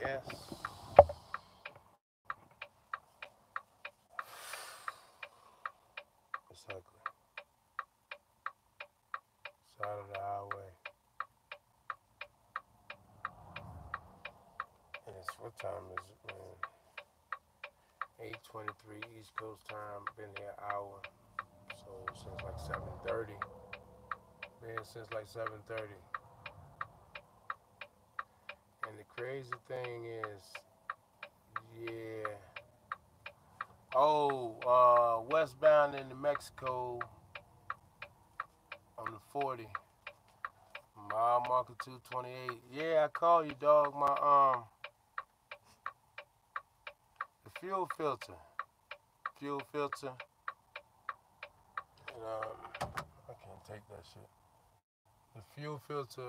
Yes. It's ugly. Side of the highway. And it's what time is it, man? 8:23 East Coast time. Been here an hour. So since like 7:30. Been since like 7:30. And the crazy thing is, yeah. Oh, westbound into Mexico on the 40. Mile marker 228. Yeah, I call you, dog. The fuel filter. Fuel filter. And I can't take that shit. The fuel filter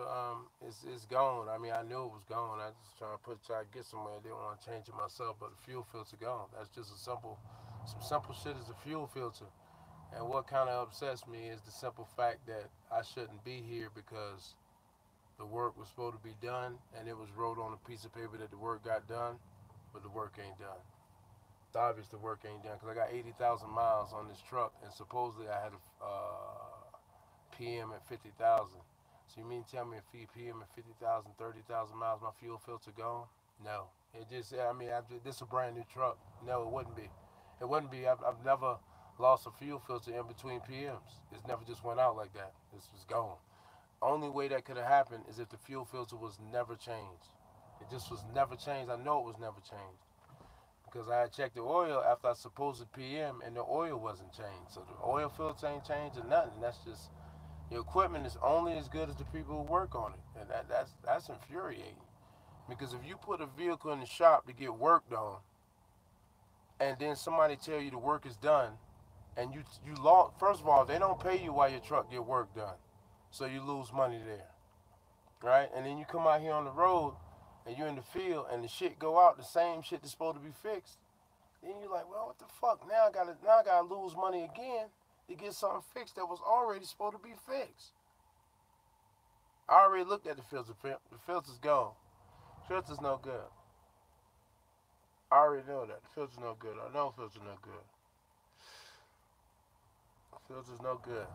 is gone. I mean, I knew it was gone. I just try to get somewhere. I didn't want to change it myself, but the fuel filter gone. That's just some simple shit is the fuel filter. And what kind of upsets me is the simple fact that I shouldn't be here because the work was supposed to be done, and it was wrote on a piece of paper that the work got done, but the work ain't done. It's obvious the work ain't done because I got 80,000 miles on this truck, and supposedly I had a PM at 50,000. So you mean tell me if PM at 50,000, 30,000 miles, my fuel filter gone? No. It just, I mean, this is a brand new truck. No, it wouldn't be. It wouldn't be. I've never lost a fuel filter in between PMs. It's never just went out like that. This was gone. Only way that could have happened is if the fuel filter was never changed. It just was never changed. I know it was never changed because I had checked the oil after I supposed PM and the oil wasn't changed. So the oil filter ain't changed or nothing. That's just your equipment is only as good as the people who work on it, and that's infuriating. Because if you put a vehicle in the shop to get worked on, and then somebody tell you the work is done, and you lost. First of all, they don't pay you while your truck get work done, so you lose money there, right? And then you come out here on the road, and you're in the field, and the shit go out, the same shit that's supposed to be fixed. Then you're like, well, what the fuck? Now I gotta lose money again to get something fixed that was already supposed to be fixed. I already looked at the filter. The filter's gone. The filter's no good. I already know that. The filter's no good. I know the filter's no good. The filter's no good.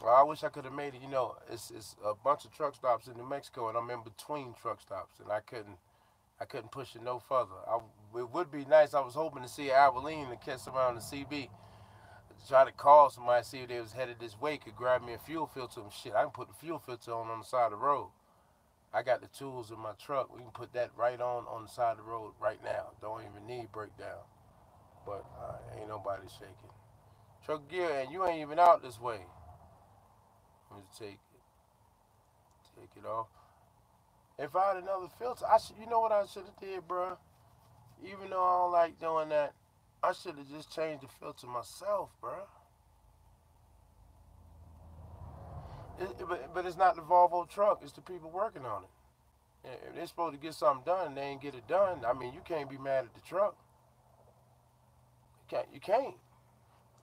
Well, I wish I could have made it. You know, it's a bunch of truck stops in New Mexico, and I'm in between truck stops, and I couldn't push it no further. It would be nice. I was hoping to see Abilene and catch around the CB. Try to call somebody, see if they was headed this way, could grab me a fuel filter and shit. I can put the fuel filter on the side of the road. I got the tools in my truck. We can put that right on the side of the road right now. Don't even need breakdown. But ain't nobody shaking. Truck gear, and you ain't even out this way. Let me take it off. If I had another filter, you know what I should have did, bro? Even though I don't like doing that, I should have just changed the filter myself, bro. But it's not the Volvo truck. It's the people working on it. If they're supposed to get something done and they ain't get it done, I mean, you can't be mad at the truck. You can't.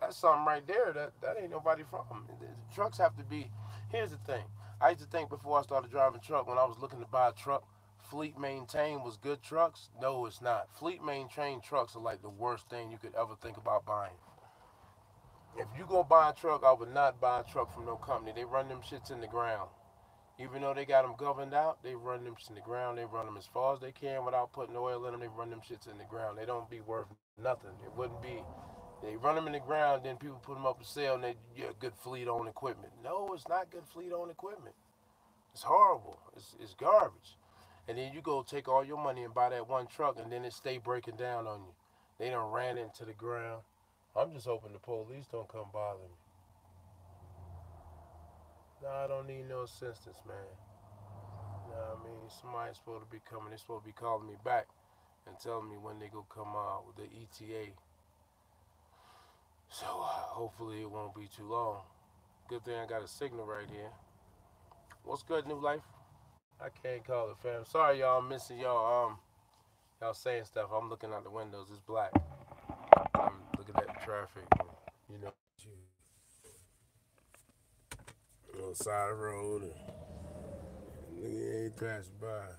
That's something right there that ain't nobody from. The trucks have to be. Here's the thing. I used to think before I started driving truck, when I was looking to buy a truck, fleet maintained was good trucks. No, it's not. Fleet maintained trucks are like the worst thing you could ever think about buying. If you go buy a truck, I would not buy a truck from no company. They run them shits in the ground. Even though they got them governed out, they run them shits in the ground. They run them as far as they can without putting oil in them. They run them shits in the ground. They don't be worth nothing. It wouldn't be. They run them in the ground, then people put them up for sale, and yeah, good fleet-owned equipment. No, it's not good fleet-owned equipment. It's horrible. It's garbage. And then you go take all your money and buy that one truck, and then it stay breaking down on you. They done ran into the ground. I'm just hoping the police don't come bother me. No, I don't need no assistance, man. No, I mean, somebody's supposed to be coming. They're supposed to be calling me back and telling me when they go come out with the ETA. So hopefully it won't be too long. Good thing I got a signal right here. What's good, New Life? I can't call it, fam. Sorry, y'all. I'm missing y'all. Y'all saying stuff. I'm looking out the windows. It's black. I'm looking at the traffic. You know, on the side of the road. And nigga ain't passing by.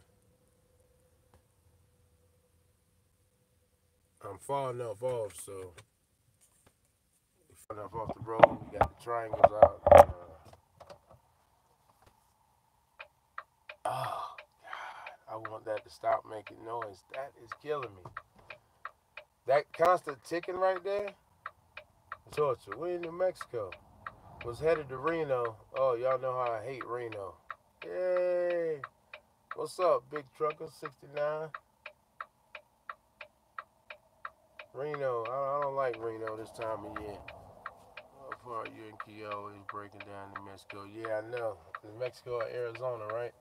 I'm far enough off, so far enough off the road. We got the triangles out. Oh, God, I want that to stop making noise. That is killing me. That constant ticking right there, torture. We're in New Mexico. Was headed to Reno. Oh, y'all know how I hate Reno. Yay! What's up, big trucker? 69. Reno. I don't like Reno this time of year. What part you and Key always breaking down New Mexico? Yeah, I know. New Mexico or Arizona, right?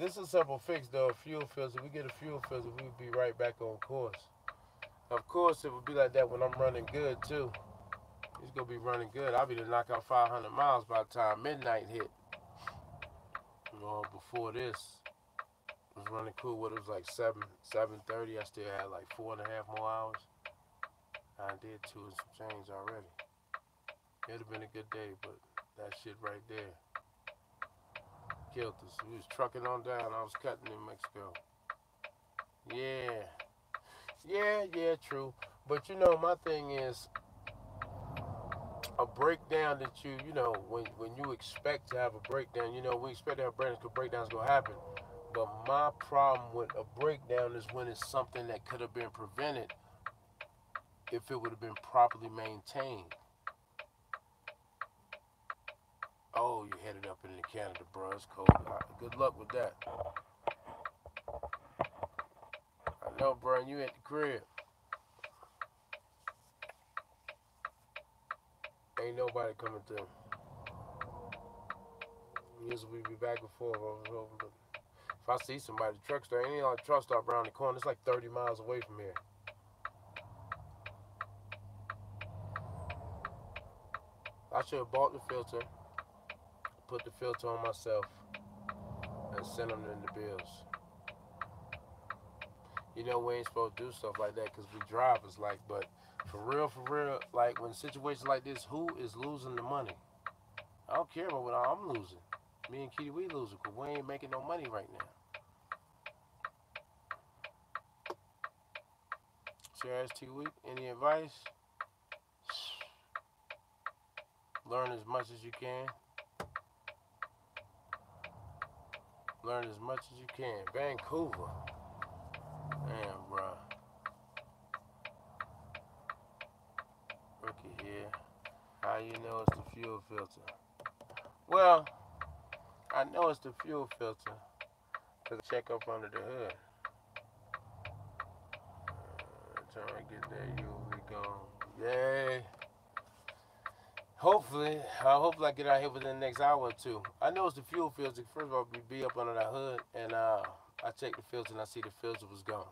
This is a simple fix, though. Fuel filter. If we get a fuel filter, we would be right back on course. Of course, it would be like that when I'm running good, too. He's going to be running good. I'll be to knock out 500 miles by the time midnight hit. Before this, it was running cool. What, it was like 7:30. I still had like 4.5 more hours. I did 2 and some change already. It'd have been a good day, but that shit right there killed us. We was trucking on down. I was cutting in Mexico. Yeah, true. But my thing is a breakdown that when you expect to have a breakdown, we expect to have breakdowns gonna happen. But my problem with a breakdown is when it's something that could have been prevented if it would have been properly maintained. Oh, you headed up into Canada, bro. It's cold. Good luck with that. I know, bro. You at the crib. Ain't nobody coming through. Usually we be back and forth. If I see somebody, the truck stop, ain't like truck stop around the corner. It's like 30 miles away from here. I should have bought the filter, put the filter on myself, and sent them in the bills. We ain't supposed to do stuff like that because we drivers, but for real, like when situations like this, who is losing the money? I don't care about what I'm losing. Me and Kitty, we losing because we ain't making no money right now. CRST week, any advice? Learn as much as you can. Learn as much as you can. Vancouver. Damn, bro. Rookie here. How you know it's the fuel filter? Well, I know it's the fuel filter because I check up under the hood. Trying to get there, you'll be gone. Yay. Hopefully I get out here within the next hour or two. I know it's the fuel filter. First of all, be up under that hood, and I checked the filter and I see the filter was gone.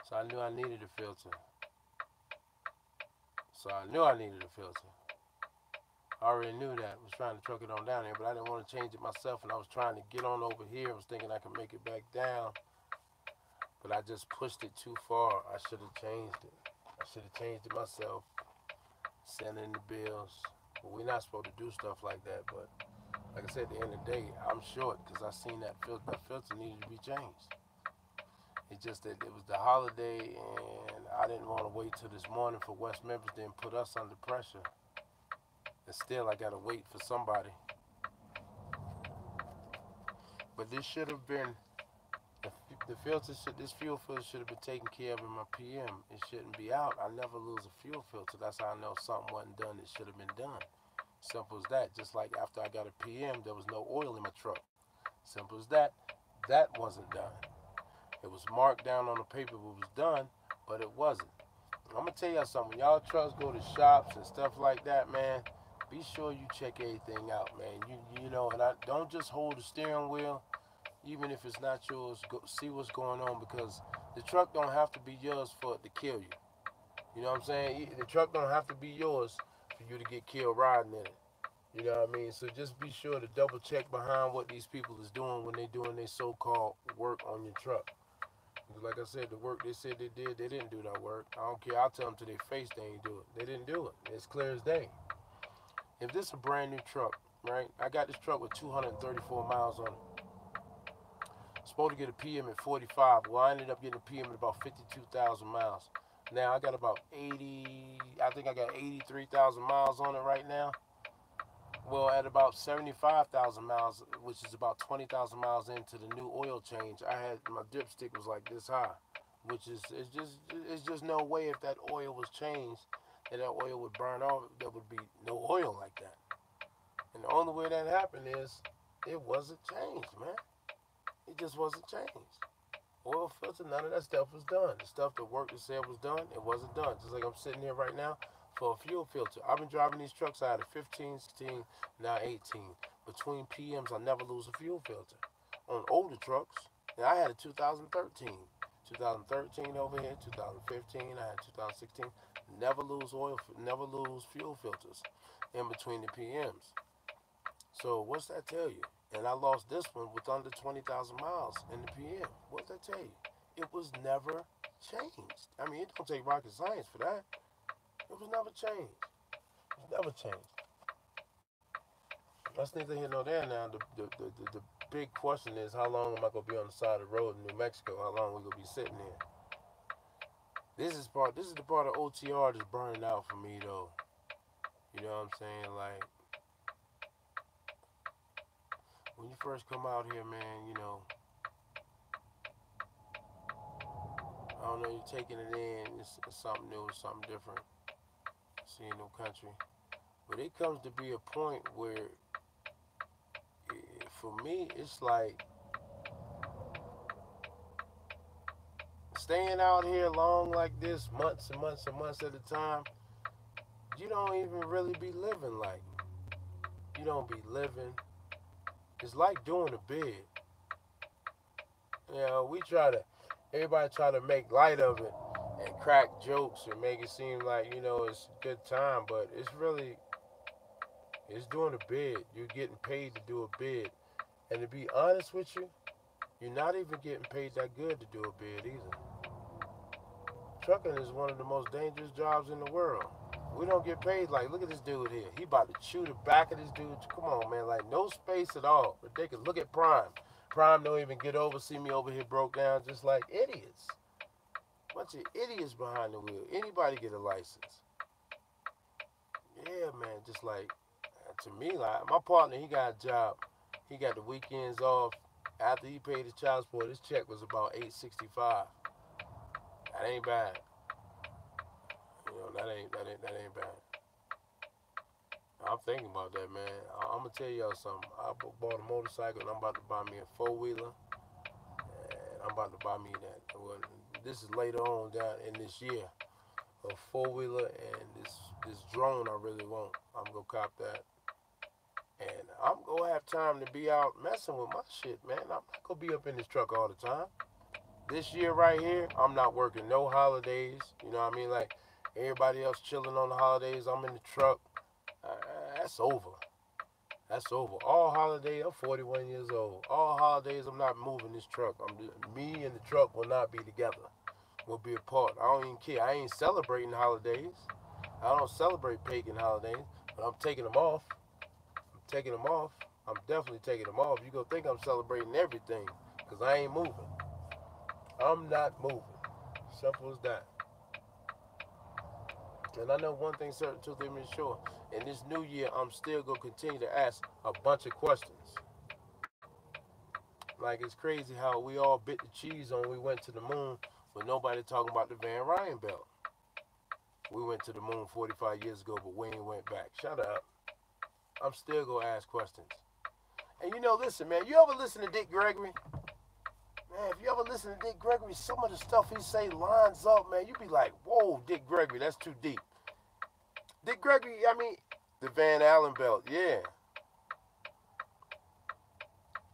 So I knew I needed a filter. I already knew that. I was trying to truck it on down here, but I didn't want to change it myself, and I was trying to get on over here. I was thinking I could make it back down, but I just pushed it too far. I should have changed it. I should have changed it myself, sent in the bills. But we're not supposed to do stuff like that, but like I said, at the end of the day, I'm short because I seen that filter needed to be changed. It's just that it was the holiday, and I didn't want to wait till this morning for West Memphis, then put us under pressure. And still, I got to wait for somebody. But this should have been, this fuel filter should have been taken care of in my PM. It shouldn't be out. I never lose a fuel filter. That's how I know something wasn't done that should have been done. Simple as that. Just like after I got a PM, there was no oil in my truck. Simple as that. That wasn't done. It was marked down on the paper it was done, but it wasn't. I'm going to tell y'all something. When y'all trucks go to shops and stuff like that, man, be sure you check everything out, man. And don't just hold the steering wheel, even if it's not yours. Go see what's going on, because the truck don't have to be yours for it to kill you. You know what I'm saying? The truck don't have to be yours for you to get killed riding in it. You know what I mean? So just be sure to double check behind what these people is doing when they doing their so-called work on your truck. Like I said, the work they said they did, they didn't do that work. I don't care. I'll tell them to their face they ain't do it. They didn't do it. It's clear as day. If this is a brand new truck, right? I got this truck with 234 miles on it. Supposed to get a PM at 45. Well, I ended up getting a PM at about 52,000 miles. Now I got about 80, I think I got 83,000 miles on it right now. Well, at about 75,000 miles, which is about 20,000 miles into the new oil change, I had my dipstick was like this high, which is it's just no way if that oil was changed that that oil would burn off. There would be no oil like that. And the only way that happened is it wasn't changed, man. It just wasn't changed. Oil filter, none of that stuff was done. The stuff that worked that said was done, it wasn't done. Just like I'm sitting here right now for a fuel filter. I've been driving these trucks out of 15, 16, now 18. Between PMs, I never lose a fuel filter. On older trucks, and I had a 2013. 2013 over here, 2015, I had 2016. Never lose oil, never lose fuel filters in between the PMs. So what's that tell you? And I lost this one with under 20,000 miles in the PM. What's that tell you? It was never changed. I mean, it don't take rocket science for that. It was never changed. It was never changed. That's neither here nor there now. The big question is, how long am I going to be on the side of the road in New Mexico? How long we going to be sitting here? This is the part of OTR that's burning out for me, though. You know what I'm saying? Like, when you first come out here, man, you know, I don't know, you're taking it in, it's something new, something different, seeing new country. But it comes to be a point where, for me, it's like staying out here long like this, months and months and months at a time, you don't even really be living like. You don't be living. It's like doing a bid. You know, everybody try to make light of it and crack jokes and make it seem like, you know, it's a good time, but it's doing a bid. You're getting paid to do a bid. And to be honest with you, you're not even getting paid that good to do a bid either. Trucking is one of the most dangerous jobs in the world. We don't get paid like, look at this dude here. He about to chew the back of this dude. Come on, man, like no space at all. Ridiculous. Look at Prime. Prime don't even get over, see me over here broke down just like idiots. Bunch of idiots behind the wheel. Anybody get a license? Yeah, man, just like, to me, like, my partner, he got a job. He got the weekends off. After he paid his child support, his check was about $865. That ain't bad. You know, that ain't bad. I'm thinking about that, man. I'm gonna tell y'all something. I bought a motorcycle and I'm about to buy me a four-wheeler, and I'm about to buy me that. Well, this is later on down in this year. A four-wheeler and this drone I really want. I'm gonna cop that, and I'm gonna have time to be out messing with my shit, man. I'm not gonna be up in this truck all the time. This year right here, I'm not working no holidays. You know what I mean? Like everybody else chilling on the holidays, I'm in the truck. Uh, that's over. That's over. All holidays, I'm 41 years old. All holidays, I'm not moving this truck. Me and the truck will not be together. We'll be apart. I don't even care. I ain't celebrating holidays. I don't celebrate pagan holidays, but I'm taking them off. I'm taking them off. I'm definitely taking them off. You gonna think I'm celebrating everything, because I ain't moving. I'm not moving. Simple as that. And I know one thing certain, two things sure. In this new year, I'm still going to continue to ask a bunch of questions. Like, it's crazy how we all bit the cheese on we went to the moon, but nobody talking about the Van Ryan belt. We went to the moon 45 years ago, but we ain't went back. Shut up. I'm still going to ask questions. And you know, listen, man, you ever listen to Dick Gregory? Man, if you ever listen to Dick Gregory, some of the stuff he say lines up, man. You be like, whoa, Dick Gregory, that's too deep. Dick Gregory, I mean, the Van Allen belt, yeah.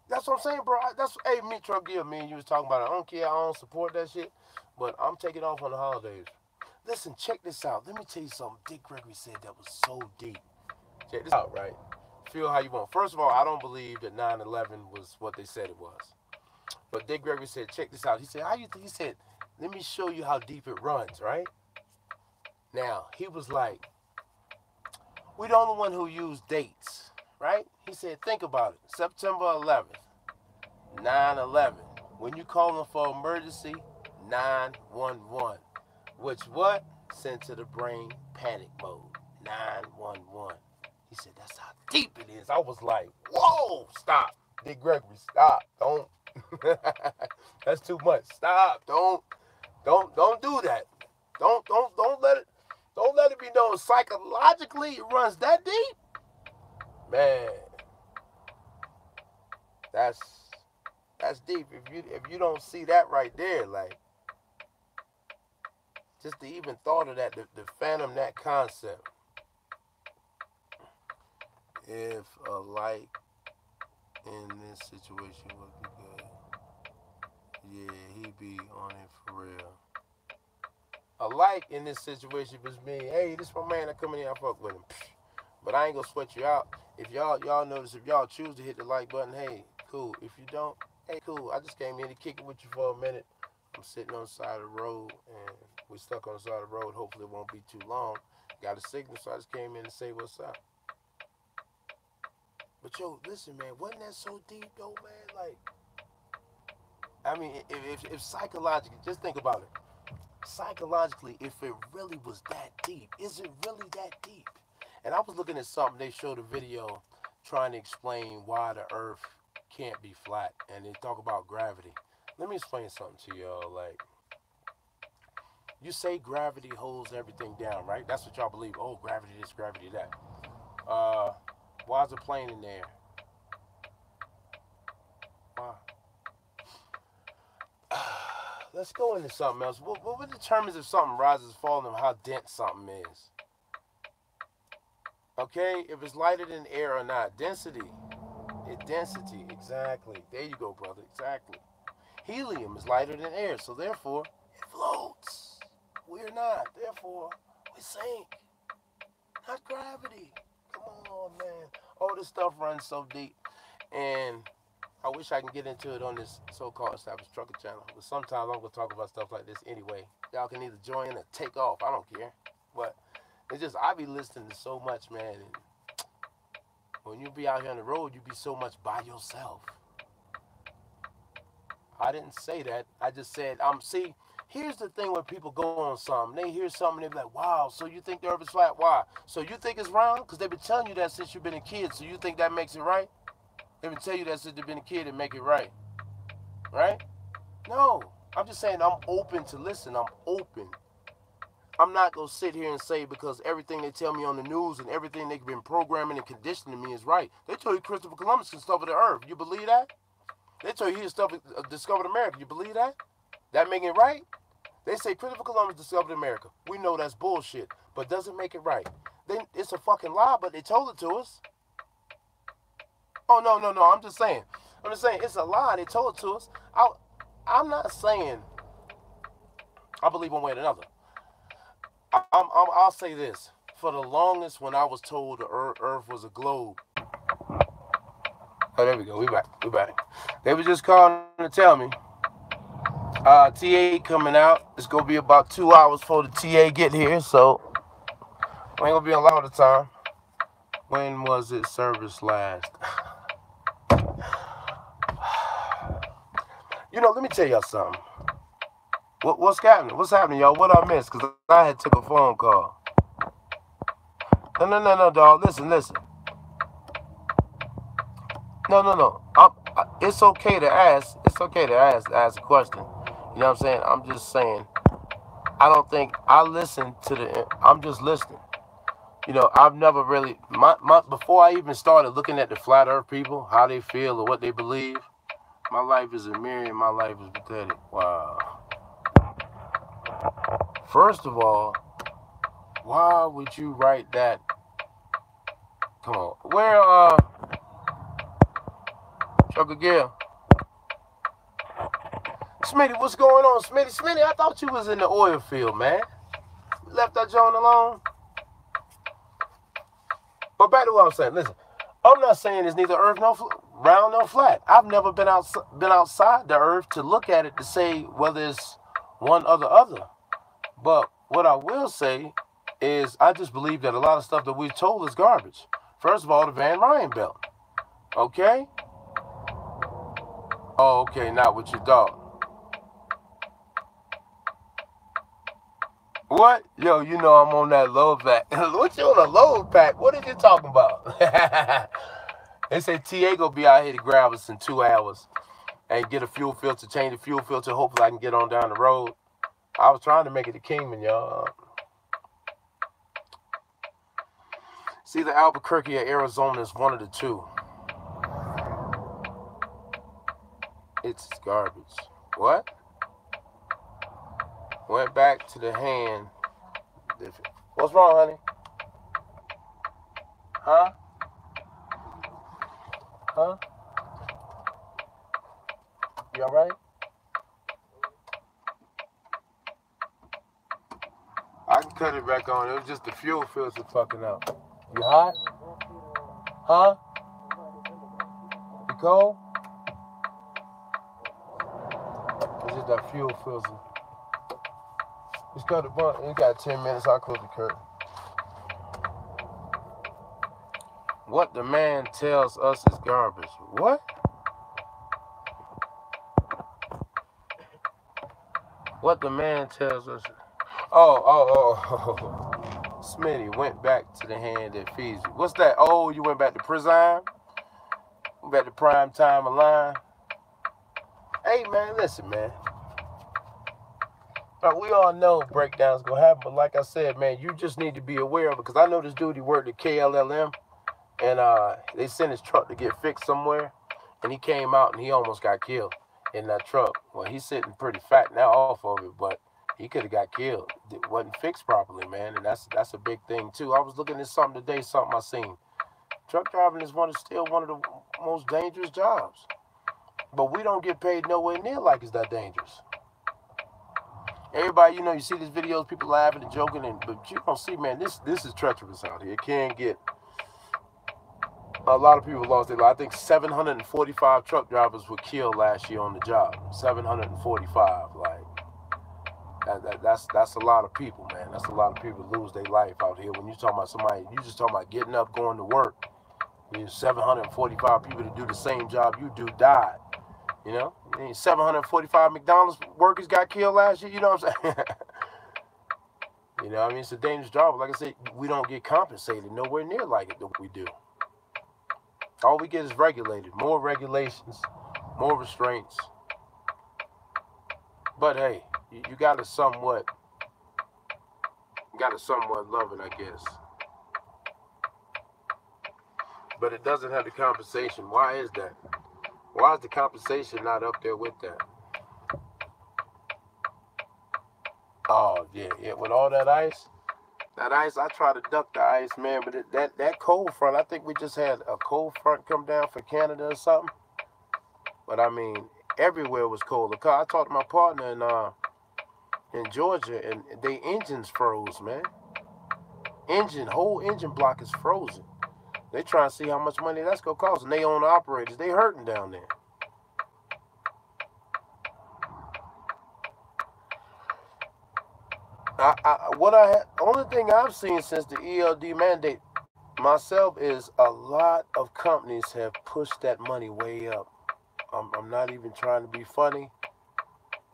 That's what I'm saying, bro. Hey, me, Truck Gear, me and you was talking about it. I don't care, I don't support that shit, but I'm taking off on the holidays. Listen, check this out. Let me tell you something Dick Gregory said that was so deep. Check this out, right? Feel how you want. First of all, I don't believe that 9/11 was what they said it was. But Dick Gregory said, check this out. He said, how you think? He said, let me show you how deep it runs, right? Now, he was like, we the only one who used dates, right? He said, think about it. September 11th, 9/11. When you calling for emergency, 911. which what? Sent to the brain panic mode. 911. He said, that's how deep it is. I was like, whoa, stop. Dick Gregory, stop. Don't. That's too much. Stop. Don't do that. Don't let it be known psychologically it runs that deep. Man, that's deep. If you don't see that right there, like, just the even thought of that, the phantom that concept. If a light in this situation would be good, yeah, he'd be on it for real. A light in this situation was me. Hey, this my man. I come in here, I fuck with him. But I ain't gonna sweat you out. If y'all notice, if y'all choose to hit the like button, hey, cool. If you don't, hey, cool. I just came in to kick it with you for a minute. I'm sitting on the side of the road, and we stuck on the side of the road. Hopefully it won't be too long. Got a signal, so I just came in to say what's up. But yo, listen, man, wasn't that so deep though, man? Like, I mean, if psychologically, just think about it. Psychologically, if it really was that deep, is it really that deep? And I was looking at something, they showed a video trying to explain why the earth can't be flat, and they talk about gravity. Let me explain something to y'all. Like, you say gravity holds everything down, right? That's what y'all believe. Oh, gravity this, gravity that. Why is a plane in there? Why? Let's go into something else. What determines if something rises, falls, and how dense something is? Okay, if it's lighter than air or not. Density. Density, exactly. There you go, brother. Exactly. Helium is lighter than air, so therefore it floats. We're not. Therefore, we sink. Not gravity. Come on, man. All this stuff runs so deep, and I wish I can get into it on this so-called established trucker channel. But sometimes I'm gonna talk about stuff like this anyway. Y'all can either join or take off. I don't care. But it's just I be listening to so much, man. And when you be out here on the road, you be so much by yourself. I didn't say that. I just said see. Here's the thing when people go on something. They hear something, they be like, wow, so you think the earth is flat? Why? So you think it's round? Because they've been telling you that since you've been a kid. So you think that makes it right? They've been telling you that since you've been a kid and make it right. Right? No. I'm just saying I'm open to listen. I'm open. I'm not going to sit here and say because everything they tell me on the news and everything they've been programming and conditioning me is right. They told you Christopher Columbus discovered the earth. You believe that? They told you he discovered America. You believe that? That make it right? They say Christopher Columbus discovered America. We know that's bullshit, but doesn't make it right. Then it's a fucking lie, but they told it to us. Oh, no. I'm just saying it's a lie. They told it to us. I'm not saying I believe one way or another. I'll say this. For the longest, when I was told the earth was a globe. Oh, there we go. We back. They were just calling to tell me. TA coming out. It's going to be about 2 hours before the TA get here, so we ain't going to be on all the time. When was it service last? Let me tell y'all something. What's happening? What's happening, y'all? What I missed? Because I had took a phone call. No, dog. Listen. No. It's okay to ask. It's okay to ask a question. You know what I'm saying? I'm just saying. I don't think I listen to I'm just listening. I've never really before I even started looking at the flat earth people, how they feel or what they believe. My life is a mirror and my life is pathetic. Wow. First of all, why would you write that? Come on. Where Trucker Gill? Smitty, what's going on? Smitty, I thought you was in the oil field, man. You left that joint alone? But back to what I'm saying. Listen, I'm not saying it's neither earth nor round nor flat. I've never been outside the earth to look at it to say whether it's one or the other. But what I will say is I just believe that a lot of stuff that we're told is garbage. First of all, the Van Ryan belt. Okay? Oh, okay, not with your dog. What? Yo, you know I'm on that load pack. What you on a load pack? What are you talking about? They say TA gonna be out here to grab us in 2 hours and get a fuel filter, change the fuel filter. Hopefully I can get on down the road. I was trying to make it to Kingman, y'all. It's either Albuquerque or Arizona is one of the two. It's garbage. What? Went back to the hand. What's wrong, honey? Huh? Huh? You alright? I can cut it back on. It was just the fuel filter fucking up. You hot? Huh? You cold? It's just that fuel filter. Just cut the button. You got 10 minutes. I'll close the curtain. What the man tells us is garbage. What? What the man tells us. Oh. Smitty went back to the hand that feeds you. What's that? Oh, you went back to prison? Went back to prime time of line? Hey, man, listen, man. We all know breakdowns gonna happen, but like I said, man, you just need to be aware of it. Because I know this dude, he worked at KLLM, and they sent his truck to get fixed somewhere, and he came out and he almost got killed in that truck. Well, he's sitting pretty fat now off of it, but he could have got killed. It wasn't fixed properly, man, and that's a big thing too. I was looking at something today, something I seen. Truck driving is still one of the most dangerous jobs, but we don't get paid nowhere near like it's that dangerous. Everybody, you see these videos, people laughing and joking, but you don't see, man, this is treacherous out here. It can get. A lot of people lost their life. I think 745 truck drivers were killed last year on the job. 745, that's a lot of people, man. That's a lot of people lose their life out here. When you talking about somebody, you just talking about getting up, going to work. 745 people to do the same job you do died. 745 McDonald's workers got killed last year. You know what I'm saying? It's a dangerous job. Like I said, we don't get compensated nowhere near like it that we do. All we get is regulated. More regulations, more restraints. But hey, you gotta somewhat love it, I guess. But it doesn't have the compensation. Why is that? Why is the compensation not up there with that? Oh, yeah. With all that ice, I try to duck the ice, man. But that cold front, I think we just had a cold front come down for Canada or something. But I mean, everywhere was cold. I talked to my partner in Georgia, and they engines froze, man. Whole engine block is frozen. They trying to see how much money that's gonna cost, and they own operators. They hurting down there. Only thing I've seen since the ELD mandate myself is a lot of companies have pushed that money way up. I'm not even trying to be funny.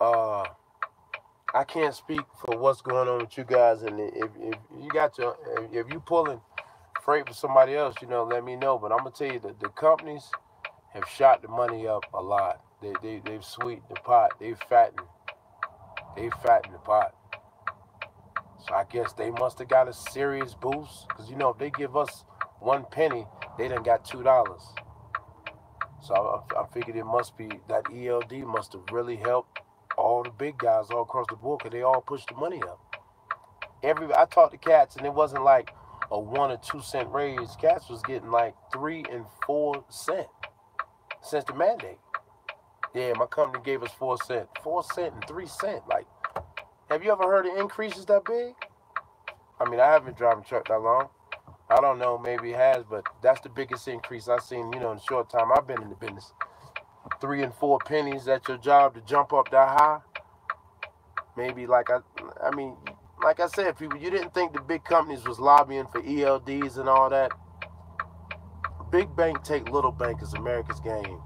I can't speak for what's going on with you guys, and if you pulling freight for somebody else, let me know. But I'm gonna tell you that the companies have shot the money up a lot. They've sweetened the pot. They've fattened the pot. So I guess they must have got a serious boost, because if they give us 1 penny, they done got $2. So I figured it must be that ELD must have really helped all the big guys all across the board, because they all pushed the money up. I talked to cats, and it wasn't like a 1 or 2 cent raise. Cats was getting like 3 and 4 cents since the mandate. Yeah, my company gave us 4 cents. 4 cents and 3 cents. Like, have you ever heard of increases that big? I mean, I haven't been driving truck that long. I don't know, maybe it has, but that's the biggest increase I've seen, in the short time I've been in the business. 3 and 4 pennies at your job to jump up that high. Maybe like I said, people, you didn't think the big companies was lobbying for ELDs and all that. Big bank take little bank is America's game.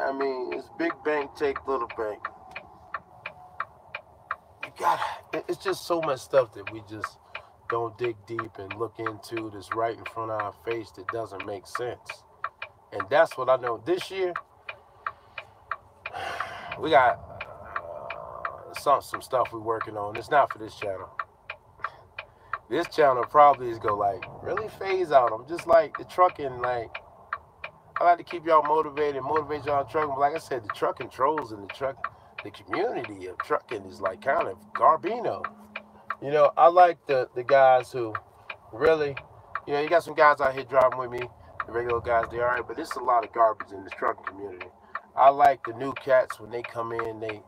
I mean, it's big bank take little bank. You got it's just so much stuff that we just don't dig deep and look into that's right in front of our face that doesn't make sense. And that's what I know. This year, we got some stuff we're working on. It's not for this channel. This channel probably is go like really phase out. I'm just like the trucking, like I like to keep y'all motivated, motivate y'all trucking. But like I said, the trucking trolls and the community of trucking is like kind of garbino. You know, I like the guys who really, you know, you got some guys out here driving with me, the regular guys, they all right, but there's a lot of garbage in this trucking community. I like the new cats when they come in, they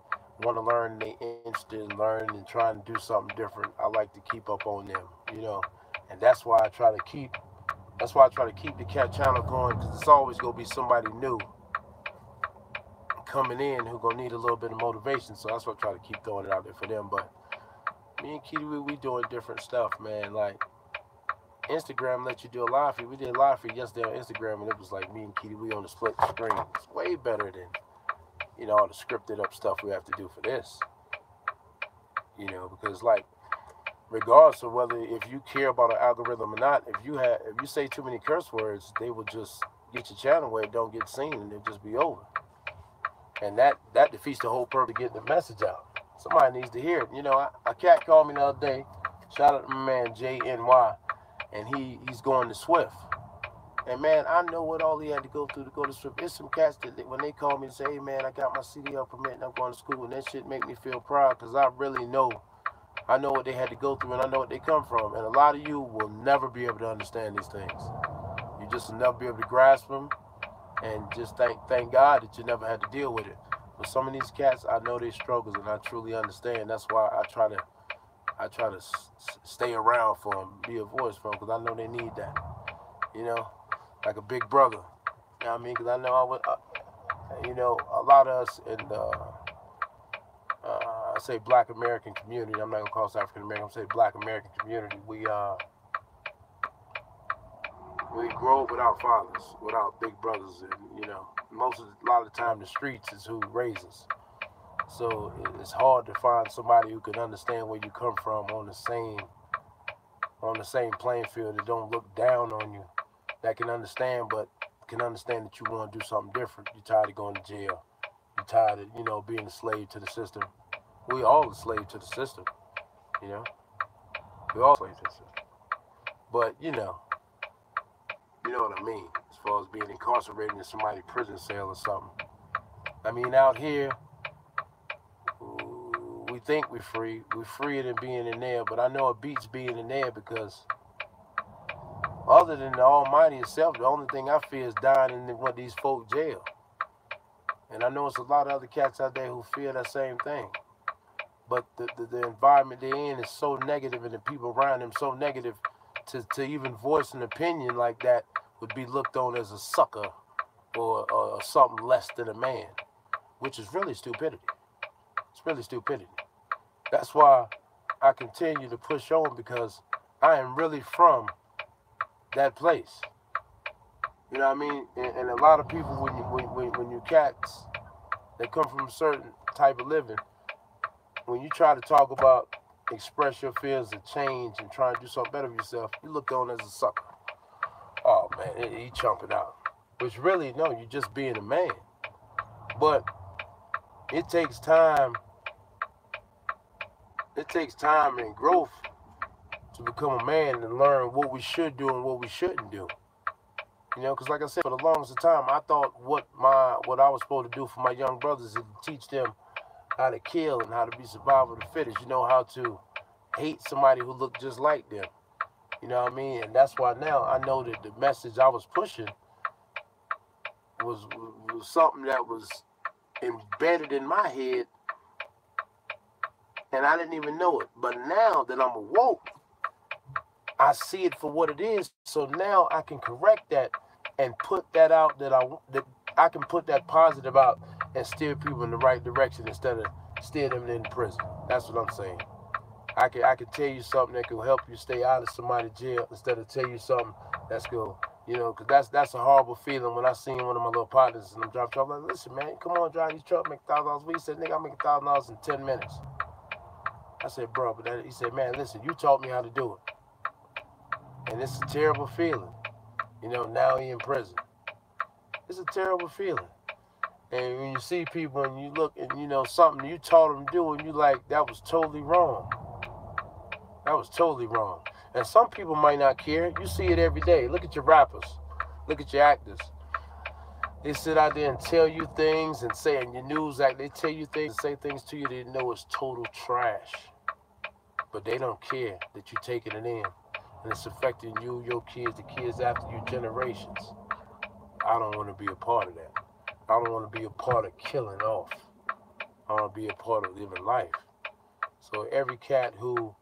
want to learn, they interested in learning and trying to do something different. I like to keep up on them, you know, and that's why I try to keep the cat channel going, because it's always gonna be somebody new coming in who gonna need a little bit of motivation. So that's why I try to keep throwing it out there for them. But me and Kitty, we doing different stuff, man. Like Instagram let you do a live feed. We did a live feed yesterday on Instagram, and it was like me and Kitty, we on the split screen. It's way better than, you know, all the scripted up stuff we have to do for this. You know, because like, regardless of whether if you care about an algorithm or not, if you say too many curse words, they will just get your channel where it don't get seen, and it'll just be over. And that defeats the whole purpose of getting the message out. Somebody needs to hear it. You know, a cat called me the other day. Shout out to my man JNY, and he's going to Swift. And man, I know what all he had to go through to go to Swift. There's some cats that when they call me and say, "Hey man, I got my CDL permit and I'm going to school," and that shit make me feel proud, because I really know. I know what they had to go through, and I know what they come from. And a lot of you will never be able to understand these things. You just will never be able to grasp them, and just thank God that you never had to deal with it. But some of these cats, I know their struggles, and I truly understand. That's why I try to stay around for them, be a voice for them, because I know they need that. You know, like a big brother. You know what I mean? Because I know you know, a lot of us in the I say Black American community. I'm not gonna call us African American. I'm saying Black American community. We grow up without fathers, without big brothers, and you know, a lot of the time the streets is who raise us. So it's hard to find somebody who can understand where you come from on the same playing field, that don't look down on you, that can understand, but can understand that you want to do something different. You're tired of going to jail. You're tired of, you know, being a slave to the system. We all a slave to the system, you know. We all slave to the system. But you know what I mean, as far as being incarcerated in somebody's prison cell or something. I mean, out here, we think we're free. We're freer than being in there, but I know it beats being in there, because other than the Almighty itself, the only thing I fear is dying in one of these folk jail. And I know it's a lot of other cats out there who fear that same thing. But the environment they're in is so negative, and the people around them so negative, to even voice an opinion like that would be looked on as a sucker or something less than a man, which is really stupidity. It's really stupidity. That's why I continue to push on, because I am really from that place. You know what I mean? And a lot of people, when you cats, they come from a certain type of living. When you try to talk about express your fears of change and try to do something better for yourself, you look on as a sucker. Oh man, he chumping out. Which really, no, you're just being a man. But it takes time. It takes time and growth to become a man and learn what we should do and what we shouldn't do. You know, because like I said, for the longest time, I thought what I was supposed to do for my young brothers is to teach them how to kill and how to be survival of the fittest. You know, how to hate somebody who looked just like them. You know what I mean? And that's why now I know that the message I was pushing was something that was embedded in my head, and I didn't even know it. But now that I'm awoke, I see it for what it is. So now I can correct that and put that out, that I can put that positive out and steer people in the right direction instead of steer them in prison. That's what I'm saying. I can tell you something that can help you stay out of somebody's jail instead of tell you something that's going to, You know, because that's a horrible feeling when I seen one of my little partners and I'm driving truck. I'm like, listen, man, come on, drive these trucks, make $1,000 a week. He said, nigga, I make $1,000 in 10 minutes. I said, bro, but he said, man, listen, you taught me how to do it. And it's a terrible feeling. You know, now he in prison. It's a terrible feeling. And when you see people and you look and, you know, something you taught them to do and you like, that was totally wrong. That was totally wrong. And some people might not care. You see it every day. Look at your rappers. Look at your actors. They sit out there and tell you things and say in your news act, they tell you things and say things to you they know is total trash. But they don't care that you're taking it in. And it's affecting you, your kids, the kids after you, generations. I don't want to be a part of that. I don't want to be a part of killing off. I want to be a part of living life. So every cat who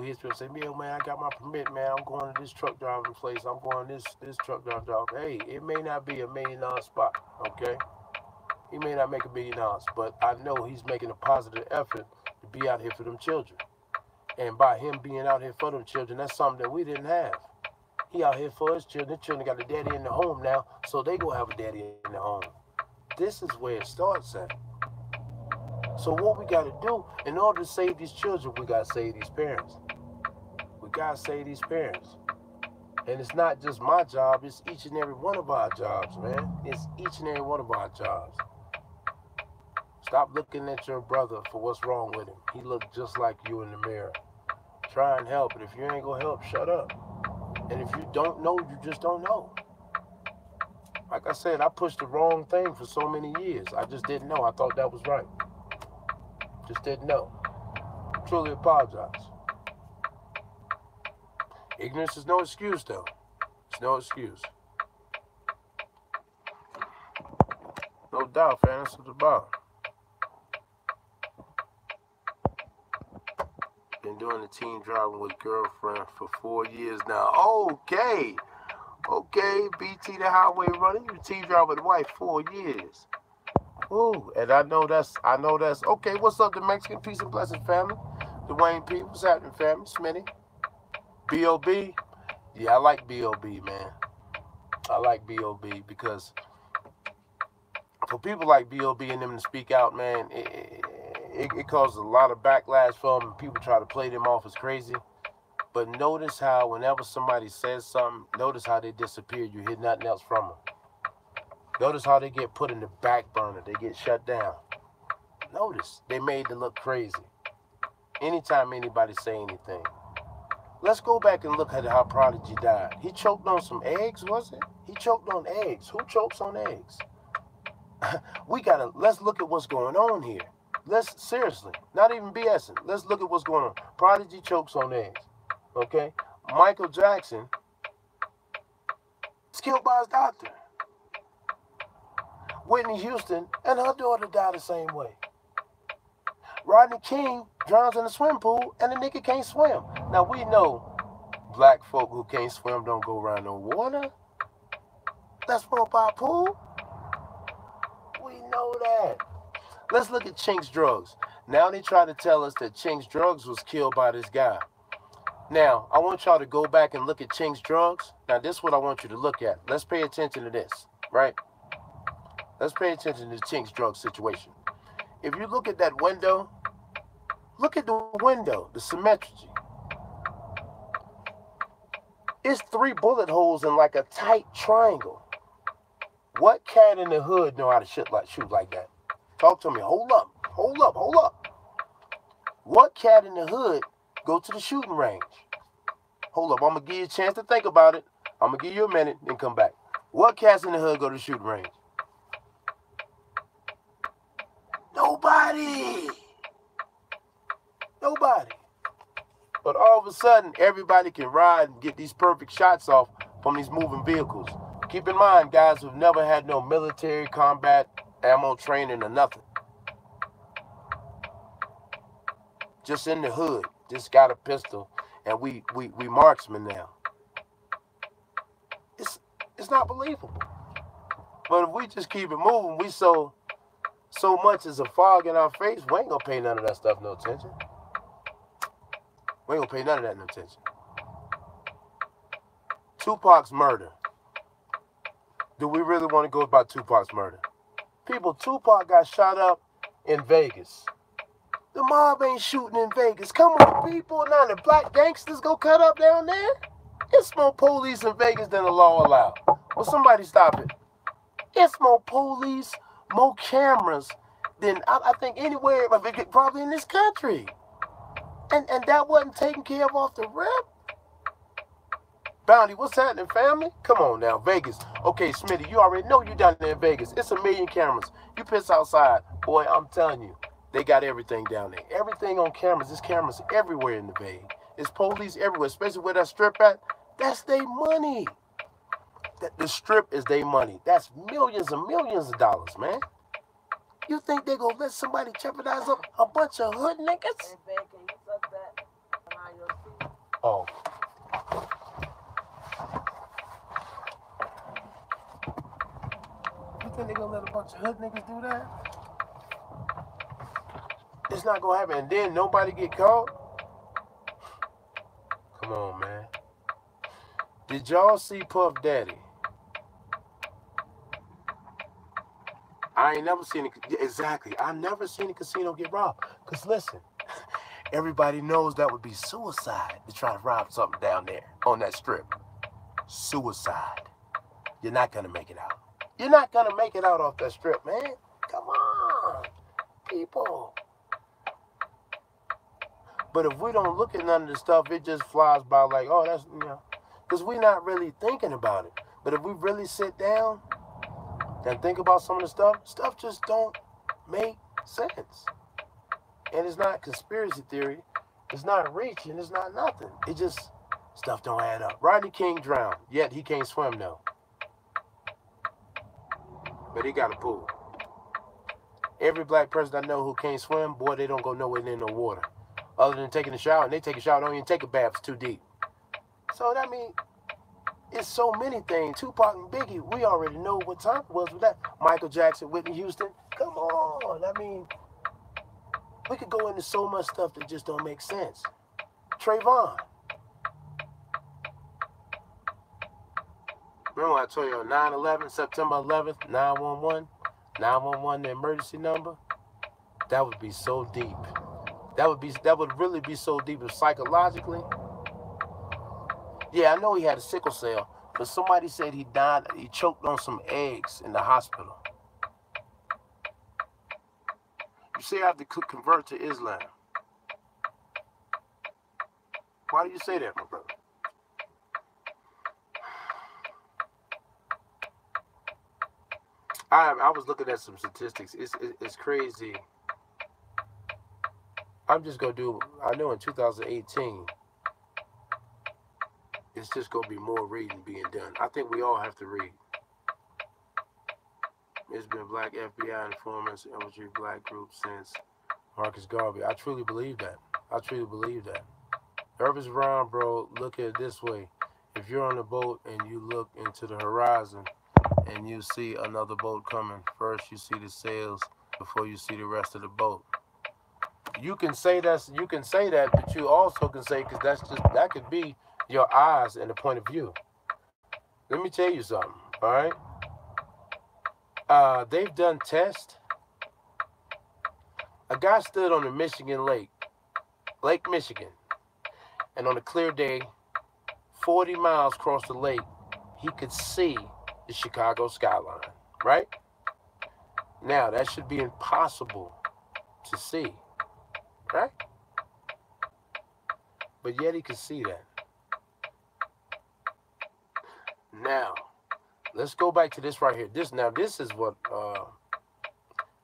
hits me and say, man, I got my permit, man. I'm going to this truck driving place. I'm going to this truck driving job. Hey, it may not be $1 million spot, okay? He may not make $1 million, but I know he's making a positive effort to be out here for them children. And by him being out here for them children, that's something that we didn't have. He out here for his children. His children got a daddy in the home now, so they go have a daddy in the home. This is where it starts at. So what we got to do, in order to save these children, we got to save these parents. We got to save these parents. And it's not just my job, it's each and every one of our jobs, man. It's each and every one of our jobs. Stop looking at your brother for what's wrong with him. He looks just like you in the mirror. Try and help, but if you ain't gonna help, shut up. And if you don't know, you just don't know. Like I said, I pushed the wrong thing for so many years. I just didn't know. I thought that was right. Just didn't know. Truly apologize. Ignorance is no excuse, though. It's no excuse. No doubt, fam. That's what it's about. Been doing the team driving with girlfriend for 4 years now. Okay. Okay, BT the highway running. You team driving with wife 4 years. Ooh, and I know that's okay. What's up, the Mexican Peace and Blessings family? Dwayne P, what's happening, family? Smitty, B.O.B. Yeah, I like B.O.B, man. I like B.O.B. because for people like B.O.B. and them to speak out, man, it causes a lot of backlash for them. And people try to play them off as crazy. But notice how whenever somebody says something, notice how they disappear. You hear nothing else from them. Notice how they get put in the back burner. They get shut down. Notice they made to look crazy. Anytime anybody say anything. Let's go back and look at how Prodigy died. He choked on some eggs, was it? He choked on eggs. Who chokes on eggs? Let's look at what's going on here. Seriously, not even BSing. Let's look at what's going on. Prodigy chokes on eggs. Okay? Michael Jackson was killed by his doctor. Whitney Houston and her daughter died the same way. Rodney King drowns in a swim pool and the nigga can't swim. Now we know black folk who can't swim don't go around no water. Let's swim by a pool. We know that. Let's look at Chink's Drugs. Now they try to tell us that Chink's Drugs was killed by this guy. Now, I want y'all to go back and look at Chink's Drugs. Now, this is what I want you to look at. Let's pay attention to this, right? Let's pay attention to the Chink's Drugs situation. If you look at that window, look at the window, the symmetry. It's 3 bullet holes in like a tight triangle. What cat in the hood know how to shoot like that? Talk to me. Hold up. What cat in the hood go to the shooting range? Hold up. I'm going to give you a chance to think about it. I'm going to give you a minute and come back. What cats in the hood go to the shooting range? Nobody. But all of a sudden, everybody can ride and get these perfect shots off from these moving vehicles. Keep in mind, guys who've never had no military combat ammo training or nothing. Just in the hood, just got a pistol, and we marksmen now. It's not believable. But if we just keep it moving, we so much as a fog in our face, we ain't gonna pay none of that stuff no attention. We ain't gonna pay none of that no attention. Tupac's murder. Do we really want to go about Tupac's murder? People, Tupac got shot up in Vegas. The mob ain't shooting in Vegas. Come on, people. Now the black gangsters go cut up down there. It's more police in Vegas than the law allows. Will somebody stop it? It's more police, more cameras than I think anywhere, probably in this country. And that wasn't taken care of off the rip. Bounty, what's happening, family? Come on now, Vegas. Okay, Smitty, you already know you down there in Vegas. It's 1 million cameras. You piss outside. Boy, I'm telling you, they got everything down there. Everything on cameras. There's cameras everywhere in the Bay. There's police everywhere, especially where that strip at. That's their money. The strip is their money. That's millions and millions of dollars, man. You think they gonna let somebody jeopardize a bunch of hood niggas? Hey, Ben, can you tuck that behind your seat? Oh. You think they gonna let a bunch of hood niggas do that? It's not gonna happen. And then nobody get caught? Come on, man. Did y'all see Puff Daddy? I ain't never seen it. Exactly. I've never seen a casino get robbed. Because listen, everybody knows that would be suicide to try to rob something down there on that strip. Suicide. You're not going to make it out. You're not going to make it out off that strip, man. Come on, people. But if we don't look at none of the stuff, it just flies by like, oh, that's, you know, because we're not really thinking about it. But if we really sit down and think about some of the stuff just don't make sense. And it's not conspiracy theory. It's not reaching. It's not nothing. It just, stuff don't add up. Rodney King drowned, yet he can't swim though. But he got a pool. Every black person I know who can't swim, boy, they don't go nowhere near no water. Other than taking a shower, and they take a shower, don't even take a bath, it's too deep. So that means, it's so many things. Tupac and Biggie, we already know what time it was with that. Michael Jackson, Whitney Houston, come on. I mean, we could go into so much stuff that just don't make sense. Trayvon. Remember I told you on 9/11, September 11th, 911, 911, the emergency number? That would be so deep. That would really be so deep psychologically. Yeah, I know he had a sickle cell, but somebody said he died, he choked on some eggs in the hospital. You say I have to convert to Islam. Why do you say that, my brother? I was looking at some statistics. It's crazy. I'm just going to do, I know in 2018, it's just going to be more reading being done. I think we all have to read. There's been black FBI informants, infantry black groups since Marcus Garvey. I truly believe that. I truly believe that. Urban's around, bro. Look at it this way. If you're on a boat and you look into the horizon and you see another boat coming, first you see the sails before you see the rest of the boat. You can say that, but you also can say, because that could be your eyes and the point of view. Let me tell you something, all right? They've done tests. A guy stood on the Michigan Lake Michigan, and on a clear day, 40 miles across the lake, he could see the Chicago skyline, right? Now, that should be impossible to see, right? But yet he could see that. Now, let's go back to this right here. This is what,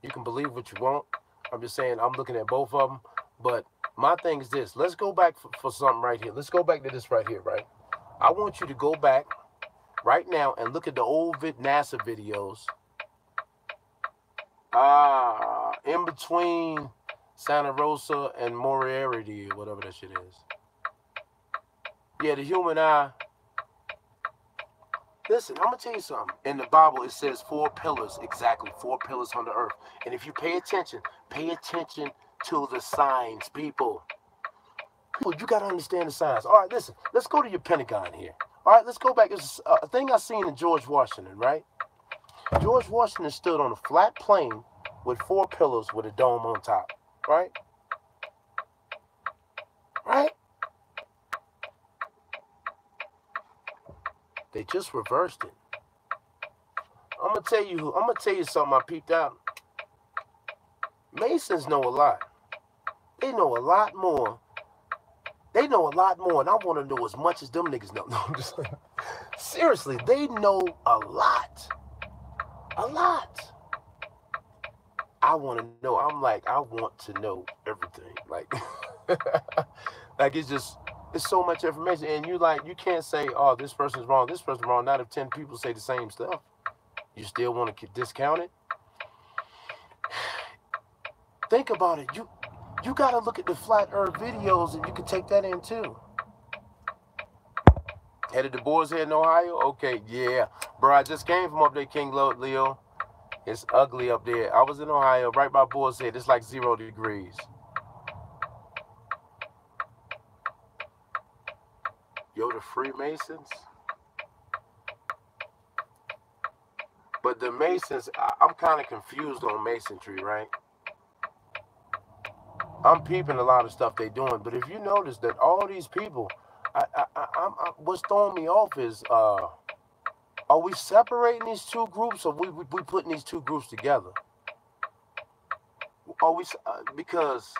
you can believe what you want. I'm just saying, I'm looking at both of them. But my thing is this. Let's go back for something right here. Let's go back to this right here, right? I want you to go back right now and look at the old NASA videos. In between Santa Rosa and Moriarty, or whatever that shit is. Yeah, the human eye. Listen, I'm going to tell you something. In the Bible, it says 4 pillars, exactly, 4 pillars on the earth. And if you pay attention to the signs, people. You got to understand the signs. All right, listen, let's go to your Pentagon here. All right, let's go back. It's a thing I seen in George Washington, right? George Washington stood on a flat plane with 4 pillars with a dome on top, right? Right? They just reversed it. I'm gonna tell you something I peeped out. Masons know a lot. They know a lot more. They know a lot more, and I want to know as much as them niggas know. No, I'm just seriously, they know a lot. A lot. I want to know. I'm like, I want to know everything. Like, like it's so much information, and you can't say, oh, this person's wrong, this person's wrong. Not if 10 people say the same stuff. You still want to discount it? Think about it. You got to look at the flat earth videos, and you can take that in too. Headed to Boar's Head in Ohio? Okay, yeah. Bro, I just came from up there, King Leo. It's ugly up there. I was in Ohio, right by Boar's Head. It's like 0 degrees. Yo, the Freemasons? But the Masons, I'm kind of confused on Masonry, right? I'm peeping a lot of stuff they're doing, but if you notice that all these people, what's throwing me off is, are we separating these two groups, or we putting these two groups together? Are we? Because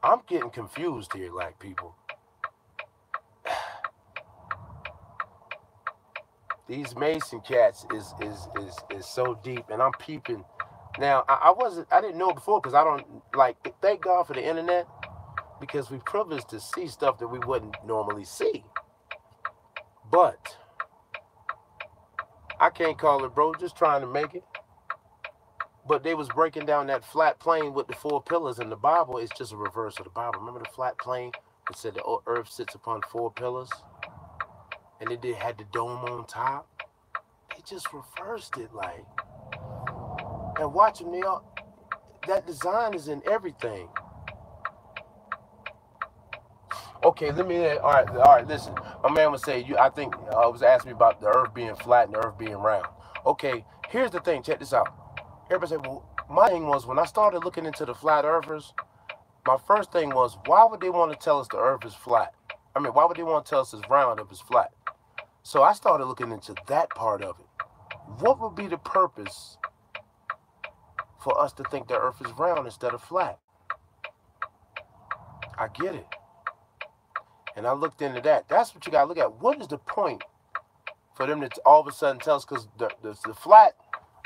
I'm getting confused here, like people. These Mason cats is so deep, and I'm peeping. Now I didn't know before because I don't like. Thank God for the internet, because we're privileged to see stuff that we wouldn't normally see. But I can't call it, bro. Just trying to make it. But they was breaking down that flat plane with the 4 pillars in the Bible. It's just a reverse of the Bible. Remember the flat plane that said the earth sits upon 4 pillars? And it had the dome on top? They just reversed it, like. And watch them, that design is in everything. Okay, all right, listen. A man would say, I think, was asking me about the earth being flat and the earth being round. Okay, here's the thing, check this out. Everybody said, well, my thing was, when I started looking into the flat earthers, my first thing was, why would they want to tell us the earth is flat? I mean, why would they want to tell us it's round if it's flat? So I started looking into that part of it. What would be the purpose for us to think the earth is round instead of flat? I get it. And I looked into that. That's what you got to look at. What is the point for them to all of a sudden tell us? Because the flat,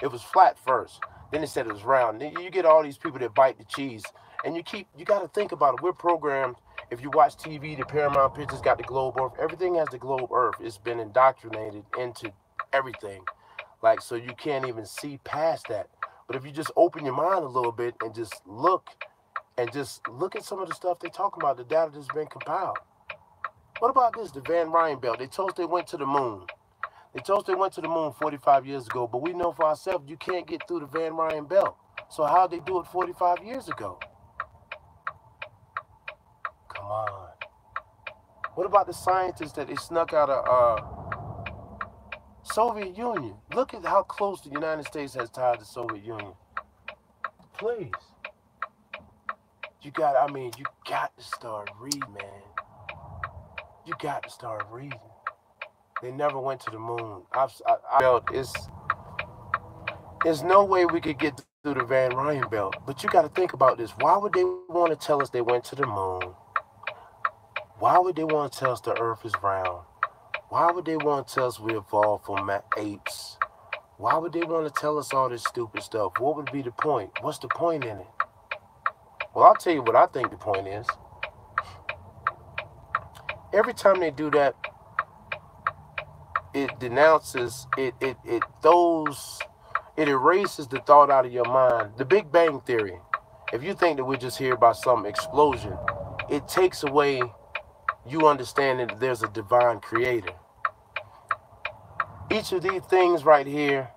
it was flat first. Then they said it was round. Then you get all these people that bite the cheese. And you got to think about it. We're programmed. If you watch TV, the Paramount Pictures got the globe earth. Everything has the globe earth. It's been indoctrinated into everything. Like, so you can't even see past that. But if you just open your mind a little bit and just look at some of the stuff they're talking about, the data that's been compiled. What about this, the Van Ryn belt? They told us they went to the moon. They told us they went to the moon 45 years ago, but we know for ourselves you can't get through the Van Ryn belt. So how'd they do it 45 years ago? Come on. What about the scientists that they snuck out of Soviet Union? Look at how close the United States has tied the Soviet Union. Please. You got to start reading, man. You got to start reading. They never went to the moon. I felt there's no way we could get through the Van Ryn belt. But you got to think about this. Why would they want to tell us they went to the moon? Why would they want to tell us the earth is round? Why would they want to tell us we evolved from apes? Why would they want to tell us all this stupid stuff? What would be the point? What's the point in it? Well, I'll tell you what I think the point is. Every time they do that, it denounces, it erases the thought out of your mind. The Big Bang Theory, if you think that we're just here by some explosion, it takes away you understanding that there's a divine creator. Each of these things right here,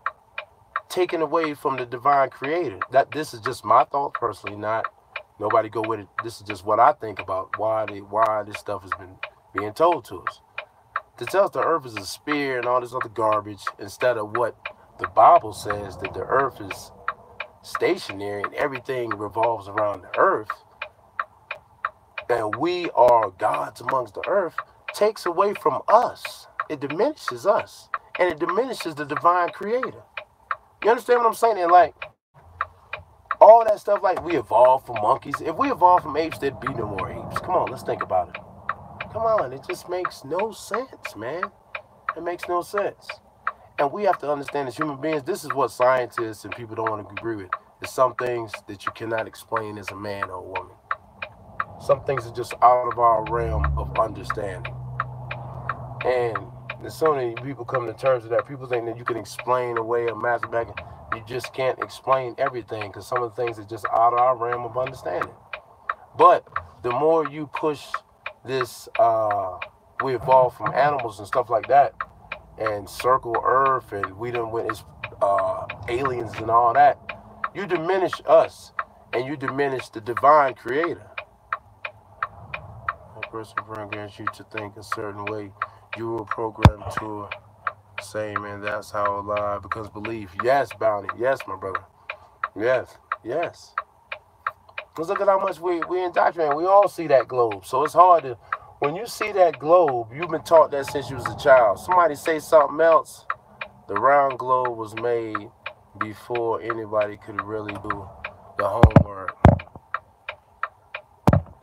taken away from the divine creator. This is just my thought personally, not nobody go with it. This is just what I think about why this stuff has been being told to us. to tell us the earth is a sphere and all this other garbage, instead of what the Bible says, that the earth is stationary and everything revolves around the earth, and we are gods amongst the earth, takes away from us. It diminishes us, and it diminishes the divine creator. You understand what I'm saying? And like all that stuff, like we evolved from monkeys. If we evolved from apes, there'd be no more apes. Come on, let's think about it. Come on, it just makes no sense, man. It makes no sense. And we have to understand as human beings, this is what scientists and people don't want to agree with. There's some things that you cannot explain as a man or a woman. Some things are just out of our realm of understanding. And as soon as people come to terms with that, people think that you can explain away a mathematics. You just can't explain everything, because some of the things are just out of our realm of understanding. But the more you push this, we evolved from animals and stuff like that, and circle Earth, and we done witness aliens and all that, you diminish us, and you diminish the divine creator. A person programs you to think a certain way. You were programmed to say, man, that's how alive becomes belief. Yes, Bounty. Yes, my brother. Yes. Yes. Because look at how much we indoctrinate. We all see that globe. So it's hard to, when you see that globe, you've been taught that since you was a child. Somebody say something else. The round globe was made before anybody could really do the homework.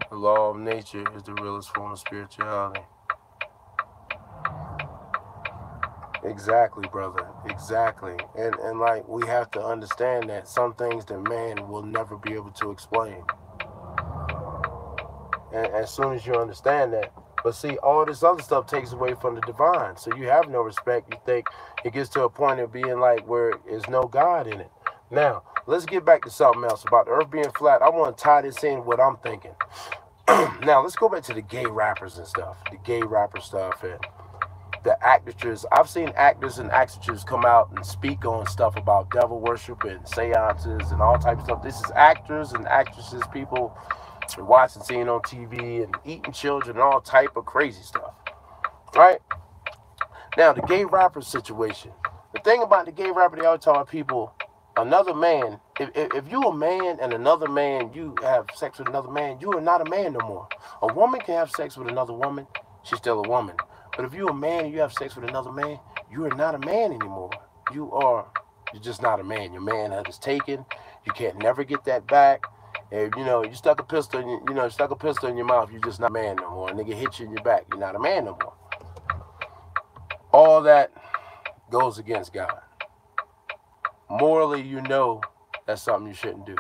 The law of nature is the realest form of spirituality. Exactly, brother. Exactly. And like, we have to understand that some things that man will never be able to explain. And as soon as you understand that, but see, all this other stuff takes away from the divine. So you have no respect. You think it gets to a point of being like where there's no God in it. Now, let's get back to something else about the earth being flat. I want to tie this in what I'm thinking. Now, let's go back to the gay rappers and stuff. The gay rapper stuff and the actresses. I've seen actors and actresses come out and speak on stuff about devil worship and seances and all types of stuff. This is actors and actresses, people watching, seeing on TV and eating children and all type of crazy stuff. Right? Now, the gay rapper situation. The thing about the gay rapper, they always tell people, another man, if you a man and another man, you have sex with another man, you are not a man no more. A woman can have sex with another woman, she's still a woman. But if you're a man and you have sex with another man, you are not a man anymore. You're just not a man. Your manhood is taken. You can't never get that back. And you stuck a pistol in your mouth, you're just not a man no more. A nigga hit you in your back, you're not a man no more. All that goes against God. Morally, that's something you shouldn't do.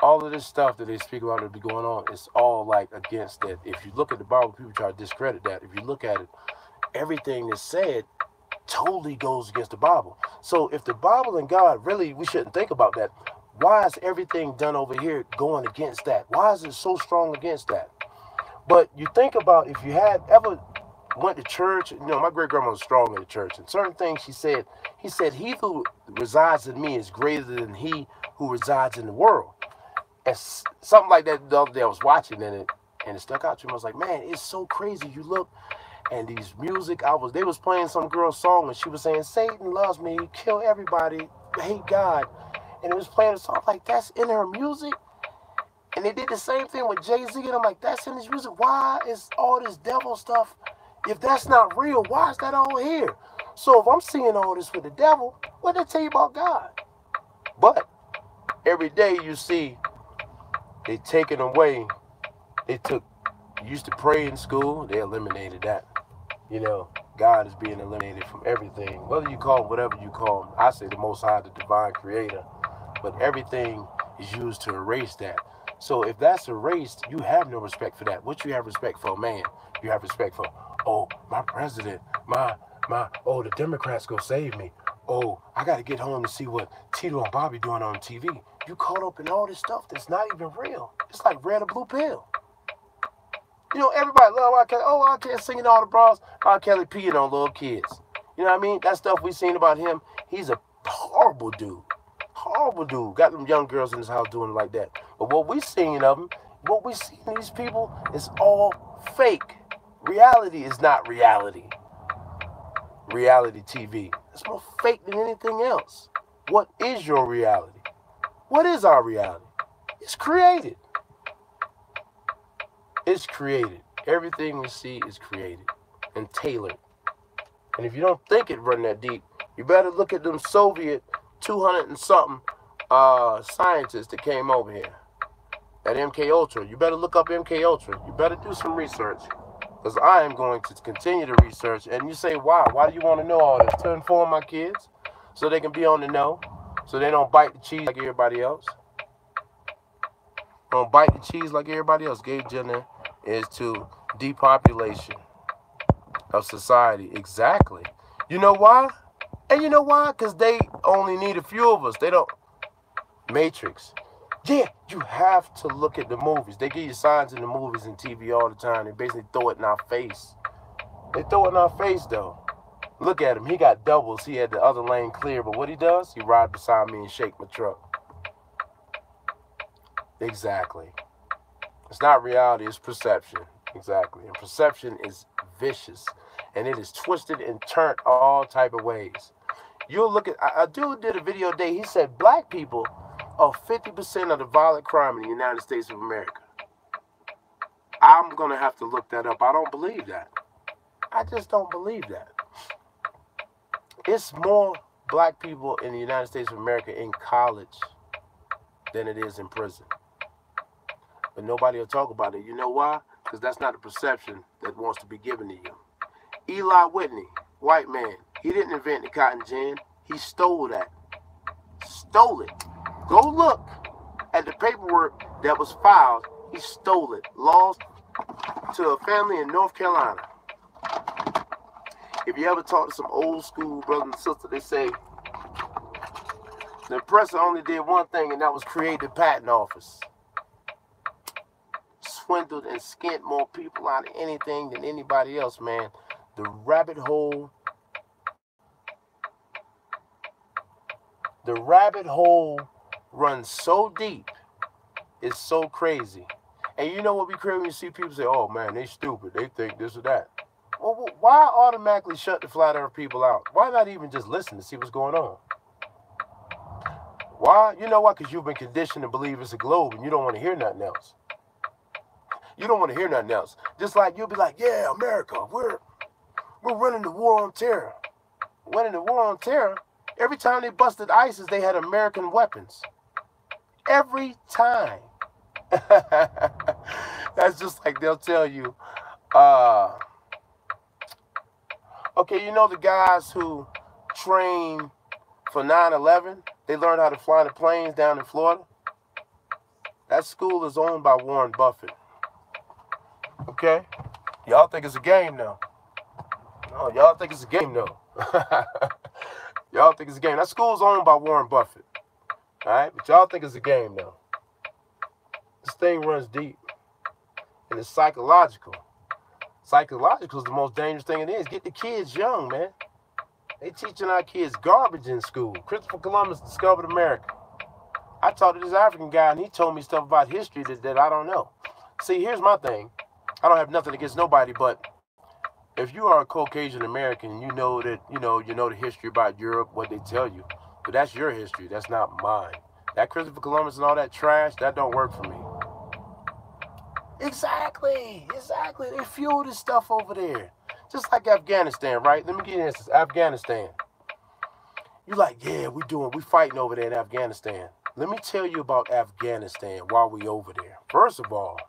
All of this stuff that they speak about that be going on, it's all like against that. If you look at the Bible, people try to discredit that. If you look at it, everything that's said totally goes against the Bible. So if the Bible and God, really, we shouldn't think about that. Why is everything done over here going against that? Why is it so strong against that? But you think about, if you had ever went to church, my great grandma was strong in the church, and certain things he said, he who resides in me is greater than he who resides in the world. And something like that the other day I was watching, and it stuck out to me. I was like, man, it's so crazy. You look, and these music, they was playing some girl's song, and she was saying, Satan loves me, kill everybody, hate God. And it was playing a song like, that's in her music. And they did the same thing with Jay-Z, and I'm like, that's in his music. Why is all this devil stuff? If that's not real, why is that all here? So if I'm seeing all this with the devil, what did they tell you about God? But every day you see they taken away. You used to pray in school, they eliminated that. God is being eliminated from everything. Whether you call him whatever you call him, I say the Most High, the divine creator. But everything is used to erase that. So if that's erased, you have no respect for that. What you have respect for, man? You have respect for, my president, the Democrats gonna save me. I gotta get home to see what Tito and Bobby doing on TV. You caught up in all this stuff that's not even real. It's like red or blue pill. Everybody love R. Kelly. R. Kelly singing all the bras. R. Kelly peeing on little kids. You know what I mean? That stuff we seen about him. He's a horrible dude. Horrible dude. Got them young girls in his house doing it like that. But what we seen of him, what we seen in these people is all fake. Reality is not reality. Reality TV. It's more fake than anything else. What is your reality? What is our reality? It's created. It's created. Everything we see is created and tailored. And if you don't think it run that deep, you better look at them Soviet 200 and something scientists that came over here at MK Ultra. You better look up MK Ultra. You better do some research, because I am going to continue to research. And you say, why? Why do you want to know all this? To inform my kids so they can be on the know, so they don't bite the cheese like everybody else. Don't bite the cheese like everybody else. Gay agenda is to depopulation of society. Exactly. You know why? And you know why? Because they only need a few of us. They don't. Matrix. Yeah, you have to look at the movies. They give you signs in the movies and TV all the time. They basically throw it in our face. They throw it in our face, though. Look at him. He got doubles. He had the other lane clear. But what he does, he ride beside me and shake my truck. Exactly. It's not reality. It's perception. Exactly. And perception is vicious. And it is twisted and turned all type of ways. You'll look at... A dude did a video today. He said black people are 50% of the violent crime in the United States of America. I'm going to have to look that up. I don't believe that. I just don't believe that. It's more black people in the United States of America in college than it is in prison. But nobody will talk about it. You know why? Because that's not a perception that wants to be given to you. Eli Whitney, white man, he didn't invent the cotton gin. He stole that. Stole it. Go look at the paperwork that was filed. He stole it. Lost to a family in North Carolina. If you ever talk to some old school brothers and sisters, they say the oppressor only did one thing, and that was create the patent office. Swindled and skint more people out of anything than anybody else, man. The rabbit hole runs so deep. It's so crazy. And you know what we crazy when you see people say, oh man, they stupid. They think this or that. Well, why automatically shut the flat earth people out? Why not even just listen to see what's going on? Why? You know why? Because you've been conditioned to believe it's a globe and you don't want to hear nothing else. You don't want to hear nothing else. Just like you'll be like, yeah, America, we're running the war on terror. Winning the war on terror? Every time they busted ISIS, they had American weapons. Every time. That's just like they'll tell you, okay, you know the guys who train for 9/11? They learned how to fly the planes down in Florida. That school is owned by Warren Buffett. Okay? Y'all think it's a game now. No, y'all think it's a game though. Y'all think it's a game. That school's owned by Warren Buffett. Alright? But y'all think it's a game though. This thing runs deep. And it's psychological. Psychological is the most dangerous thing it is. Get the kids young, man. They teaching our kids garbage in school. Christopher Columbus discovered America. I talked to this African guy and he told me stuff about history that I don't know. See, here's my thing. I don't have nothing against nobody, but if you are a Caucasian American, you know that, you know the history about Europe, what they tell you. But that's your history. That's not mine. That Christopher Columbus and all that trash, that don't work for me. Exactly. They fuel this stuff over there. Just like Afghanistan, right? Let me give you an instance. Afghanistan. You like, yeah, we fighting over there in Afghanistan. Let me tell you about Afghanistan while we over there. First of all,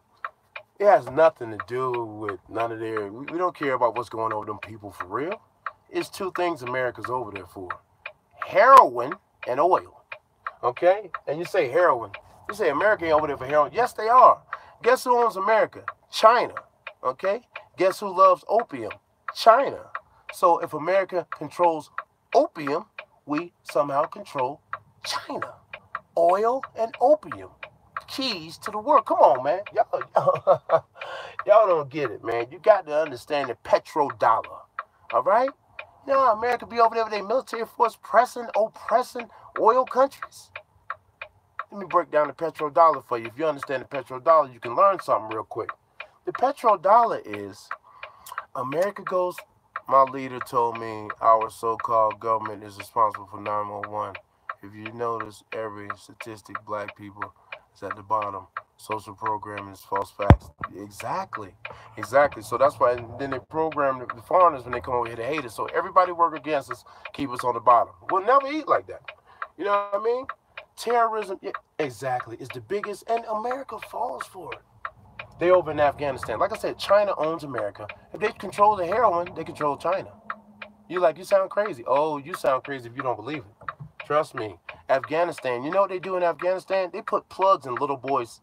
it has nothing to do with none of their... We don't care about what's going on with them people for real. It's two things America's over there for. Heroin and oil. Okay? And you say heroin. You say America ain't over there for heroin. Yes, they are. Guess who owns America? China. Okay? Guess who loves opium? China. So if America controls opium, we somehow control China. Oil and opium. Keys to the world. Come on, man. Y'all don't get it, man. You got to understand the petrodollar. All right? You know how America be over there with their military force oppressing oil countries? Let me break down the petrodollar for you. If you understand the petrodollar, you can learn something real quick. The petrodollar is America goes, my leader told me our so-called government is responsible for 911. If you notice, every statistic, black people is at the bottom. Social programming is false facts. Exactly. Exactly. So that's why then they program the foreigners when they come over here to hate us. So everybody work against us, keep us on the bottom. We'll never eat like that. You know what I mean? Terrorism, yeah, exactly, is the biggest, and America falls for it. They over in Afghanistan. Like I said, China owns America. If they control the heroin, they control China. You sound crazy. Oh, you sound crazy if you don't believe it. Trust me. Afghanistan, you know what they do in Afghanistan? They put plugs in little boys'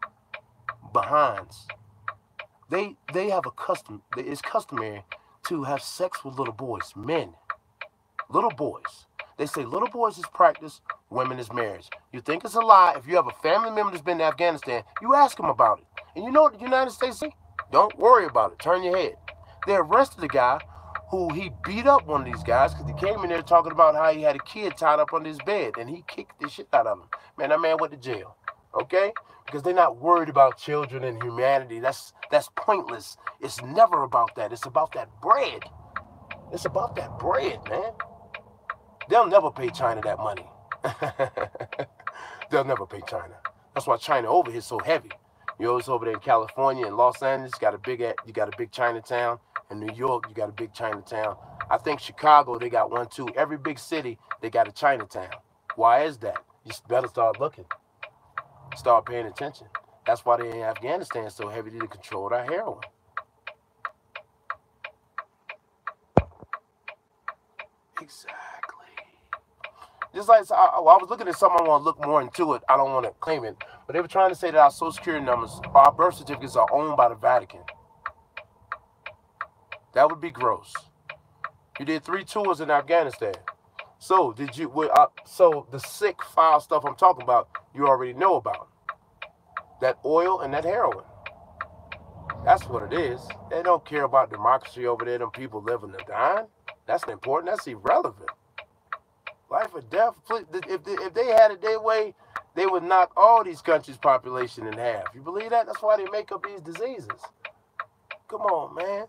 behinds. They have a custom. It's customary to have sex with little boys, men, little boys. They say little boys is practice, women is marriage. You think it's a lie? If you have a family member that's been to Afghanistan, you ask them about it. And you know what the United States say? Don't worry about it. Turn your head. They arrested a guy who he beat up one of these guys because he came in there talking about how he had a kid tied up under his bed and he kicked the shit out of him. Man, that man went to jail. Okay? Because they're not worried about children and humanity. That's pointless. It's never about that. It's about that bread. It's about that bread, man. They'll never pay China that money. They'll never pay China. That's why China over here is so heavy. You know, it's over there in California and Los Angeles, you got a big Chinatown. In New York, you got a big Chinatown. I think Chicago, they got one too. Every big city, they got a Chinatown. Why is that? You better start looking. Start paying attention. That's why they in Afghanistan so heavy to control that heroin. Exactly. Just like I was looking at something, I want to look more into it. I don't want to claim it. But they were trying to say that our social security numbers, our birth certificates are owned by the Vatican. That would be gross. You did 3 tours in Afghanistan. So so the sick foul stuff I'm talking about, you already know about. That oil and that heroin. That's what it is. They don't care about democracy over there. Them people living and dying. That's important. That's irrelevant. Life or death. If they had it their way, they would knock all these countries' population in half. You believe that? That's why they make up these diseases. Come on, man.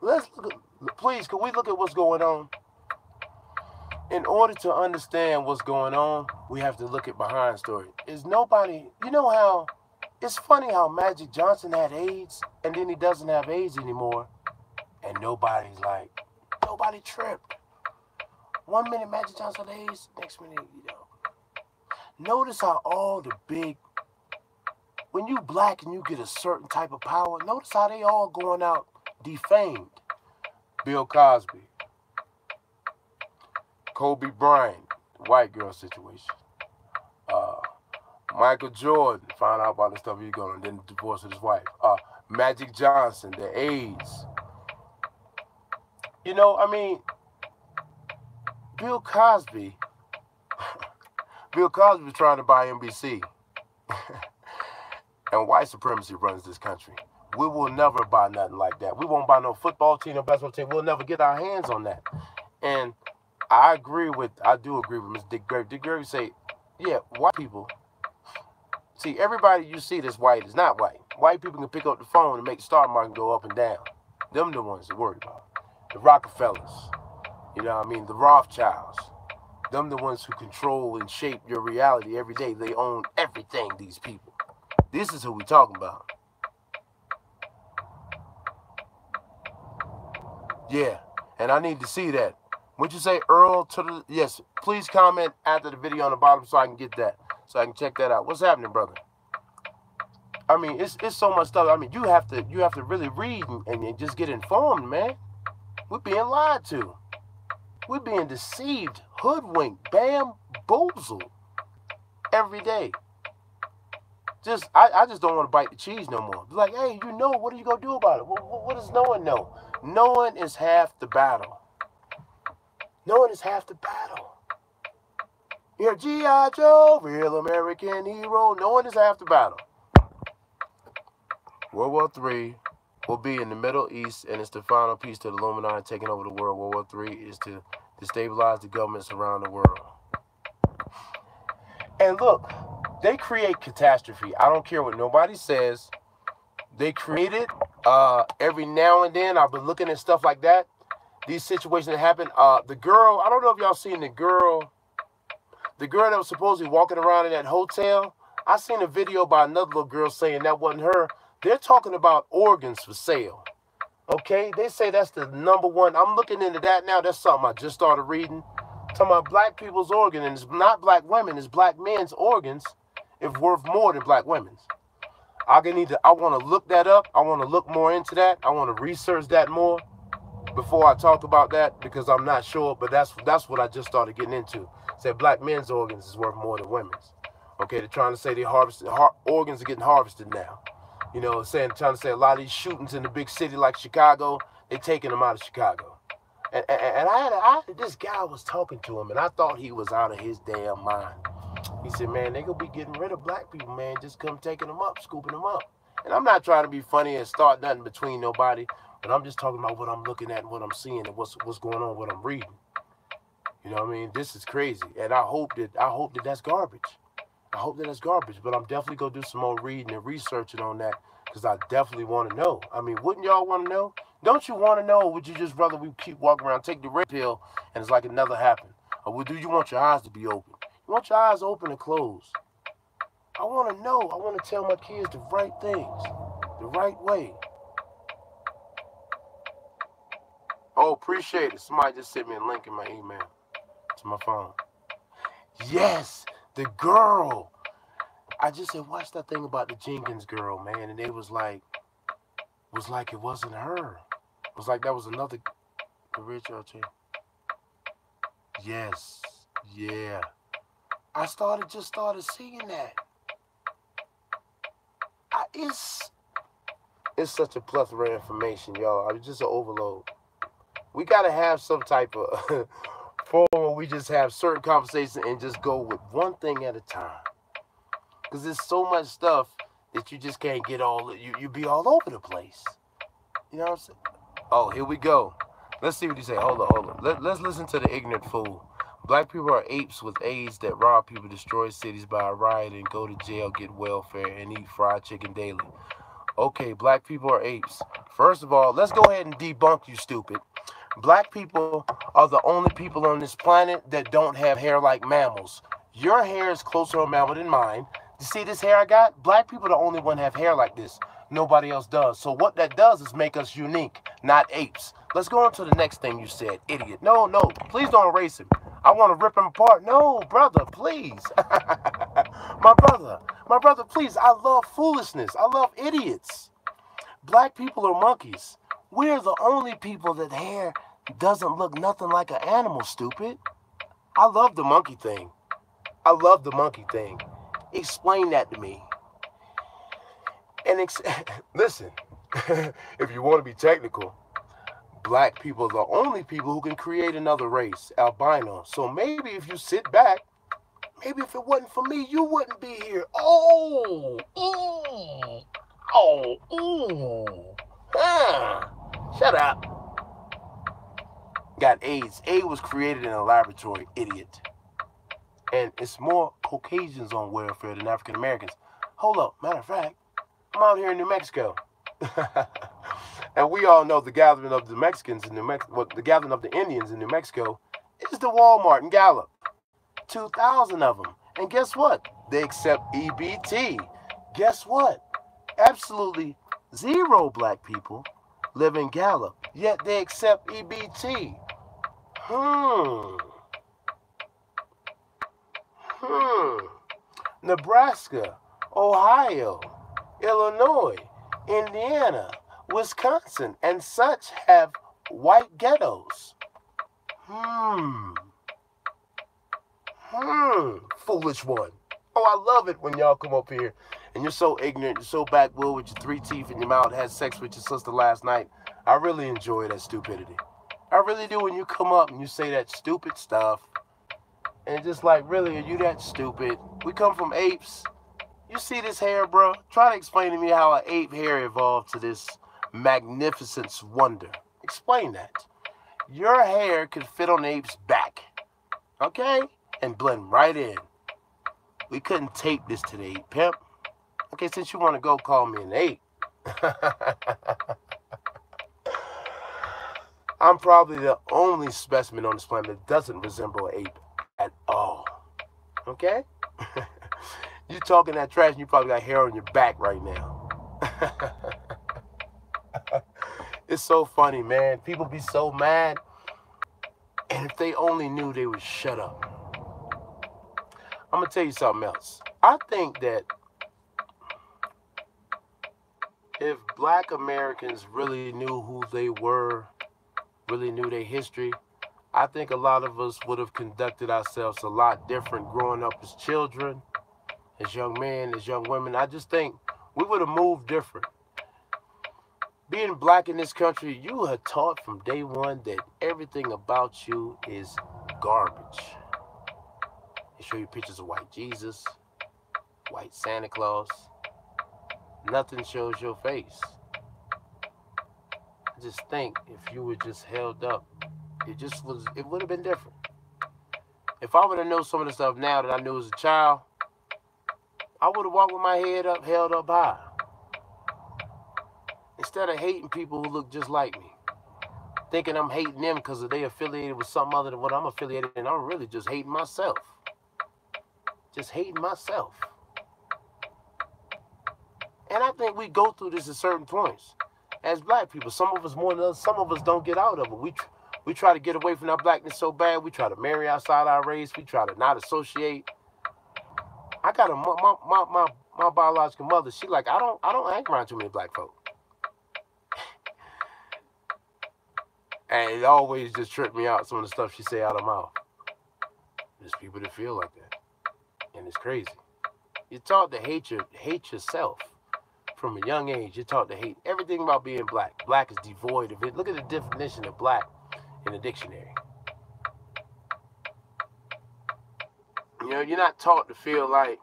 Let's look at, please, can we look at what's going on? In order to understand what's going on, we have to look at behind story. Is nobody, you know how, it's funny how Magic Johnson had AIDS and then he doesn't have AIDS anymore. And nobody's like, nobody tripped. 1 minute Magic Johnson had AIDS, next minute, you know. Notice how all the big, when you black and you get a certain type of power, notice how they all going out defamed. Bill Cosby, Kobe Bryant, the white girl situation. Michael Jordan found out about the stuff he was going and then divorced with his wife. Magic Johnson, the AIDS. You know, I mean, Bill Cosby was trying to buy NBC. And white supremacy runs this country. We will never buy nothing like that. We won't buy no football team, no basketball team. We'll never get our hands on that. And I do agree with Mr. Dick Gregory. Dick Gregory say, yeah, white people, see, everybody you see that's white is not white. White people can pick up the phone and make the stock market go up and down. Them the ones they're worried about. The Rockefellers, you know what I mean? The Rothschilds. Them the ones who control and shape your reality every day. They own everything, these people. This is who we talking about. Yeah, and I need to see that. Would you say Earl to the, yes, please comment after the video on the bottom so I can get that, so I can check that out. What's happening, brother? I mean, it's so much stuff. I mean, you have to really read and just get informed, man. We're being lied to. We're being deceived, hoodwinked, bamboozled every day. I just don't want to bite the cheese no more. Be like, hey, you know, what are you going to do about it? What does no one know? Knowing is half the battle. Knowing is half the battle. You're G.I. Joe, real American hero. Knowing is half the battle. World War III will be in the Middle East, and it's the final piece to the Illuminati taking over the world. World War III is to destabilize the governments around the world. And look, they create catastrophe. I don't care what nobody says. They create it, Every now and then, I've been looking at stuff like that. These situations that happen. The girl, I don't know if y'all seen the girl that was supposedly walking around in that hotel. I seen a video by another little girl saying that wasn't her. They're talking about organs for sale. Okay, they say that's the number one. I'm looking into that now. That's something I just started reading. Talking about black people's organs, and it's not black women, it's black men's organs. It's worth more than black women's. I want to look that up. I want to look more into that. I want to research that more before I talk about that, because I'm not sure. But that's what I just started getting into. Said black men's organs is worth more than women's. Okay, they're trying to say organs are getting harvested now. You know, trying to say a lot of these shootings in the big city like Chicago, they're taking them out of Chicago. And this guy was talking to him, and I thought he was out of his damn mind. He said, man, they gonna be getting rid of black people, man. Just come taking them up, scooping them up. And I'm not trying to be funny and start nothing between nobody, but I'm just talking about what I'm looking at and what I'm seeing and what's going on, what I'm reading. You know what I mean? This is crazy, and I hope that that's garbage. I hope that that's garbage, but I'm definitely gonna do some more reading and researching on that, because I definitely want to know. I mean, wouldn't y'all want to know? Don't you want to know, or would you just rather we keep walking around, take the red pill, and it's like it never happened? Or do you want your eyes to be open? You want your eyes open and closed? I want to know. I want to tell my kids the right things, the right way. Oh, appreciate it. Somebody just sent me a link in my email to my phone. Yes, the girl. I just said, watch that thing about the Jenkins girl, man, and it was like it wasn't her. It was like that was another rich RJ. Yes, yeah. I just started seeing that. It's such a plethora of information, y'all. I was just an overload. We gotta have some type of forum where we just have certain conversations and just go with one thing at a time. Because there's so much stuff that you just can't get you be all over the place. You know what I'm saying? Oh, here we go. Let's see what you say. Hold on. Let's listen to the ignorant fool. Black people are apes with AIDS that rob people, destroy cities by a riot, and go to jail, get welfare, and eat fried chicken daily. Okay, black people are apes. First of all, let's go ahead and debunk you, stupid. Black people are the only people on this planet that don't have hair like mammals. Your hair is closer to a mammal than mine. You see this hair I got? Black people are the only one that have hair like this. Nobody else does. So what that does is make us unique, not apes. Let's go on to the next thing you said, idiot. No, please don't erase him. I want to rip him apart. No, brother, please. My brother, please. I love foolishness. I love idiots. Black people are monkeys. We're the only people that hair doesn't look nothing like an animal, stupid. I love the monkey thing. Explain that to me. And listen, if you want to be technical, black people are the only people who can create another race, albino. So maybe if you sit back, maybe if it wasn't for me, you wouldn't be here. Shut up. Got AIDS. AIDS was created in a laboratory, idiot. And it's more Caucasians on welfare than African Americans. Hold up. Matter of fact, I'm out here in New Mexico. And we all know the gathering of the Mexicans in New Mexico, the gathering of the Indians in New Mexico is the Walmart in Gallup. 2,000 of them. And guess what? They accept EBT. Guess what? Absolutely zero black people live in Gallup, yet they accept EBT. Nebraska, Ohio, Illinois, Indiana, Wisconsin, and such have white ghettos. Foolish one. Oh, I love it when y'all come up here and you're so ignorant, you're so backwood with your 3 teeth in your mouth, had sex with your sister last night. I really enjoy that stupidity. I really do when you come up and you say that stupid stuff. And just like, really, are you that stupid? We come from apes. You see this hair, bro? Try to explain to me how an ape hair evolved to this magnificent wonder. Explain that. Your hair could fit on the ape's back, okay? And blend right in. We couldn't tape this to the ape, pimp. Okay, since you want to go call me an ape, I'm probably the only specimen on this planet that doesn't resemble an ape at all. Okay? You talking that trash and you probably got hair on your back right now. It's so funny, man. People be so mad. And if they only knew, they would shut up. I'm going to tell you something else. I think that if black Americans really knew who they were, really knew their history, I think a lot of us would have conducted ourselves a lot different growing up as children, as young men, as young women. I just think we would have moved different. Being black in this country, you are taught from day one that everything about you is garbage. They show you pictures of white Jesus, white Santa Claus. Nothing shows your face. I just think if you were just held up, it would have been different. If I would have known some of the stuff now that I knew as a child, I would have walked with my head up, held up high. Instead of hating people who look just like me, thinking I'm hating them because they affiliated with something other than what I'm affiliated in, I'm really just hating myself. Just hating myself. And I think we go through this at certain points. As black people, some of us more than others, some of us don't get out of it. We try to get away from our blackness so bad. We try to marry outside our race. We try to not associate. I got my biological mother. She like, I don't hang around too many black folk. And it always just tripped me out, some of the stuff she say out of her mouth. There's people that feel like that. And it's crazy. You're taught to hate yourself. From a young age, you're taught to hate everything about being black. Black is devoid of it. Look at the definition of black in the dictionary. You know, you're not taught to feel like,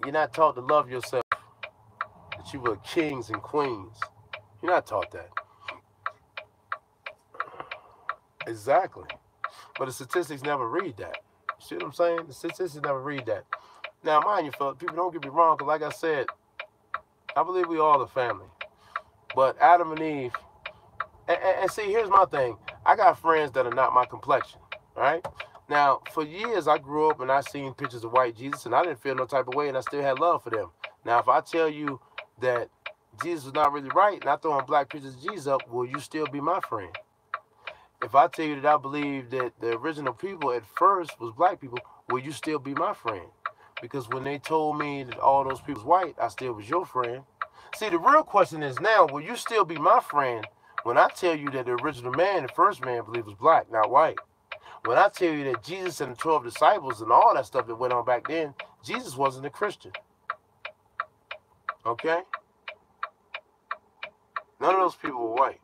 you're not taught to love yourself, that you were kings and queens. You're not taught that. Exactly. But the statistics never read that. You see what I'm saying? The statistics never read that. Now, mind you, folks, people, don't get me wrong, because like I said, I believe we all a family. But Adam and Eve, and see, here's my thing. I got friends that are not my complexion, right? Now, for years, I grew up and I seen pictures of white Jesus, and I didn't feel no type of way, and I still had love for them. Now, if I tell you that Jesus was not really right, and I throw in black pictures of Jesus up, will you still be my friend? If I tell you that I believe that the original people at first was black people, will you still be my friend? Because when they told me that all those people was white, I still was your friend. See, the real question is now, will you still be my friend when I tell you that the original man, the first man, believed was black, not white? When I tell you that Jesus and the 12 disciples and all that stuff that went on back then, Jesus wasn't a Christian. Okay? None of those people were white.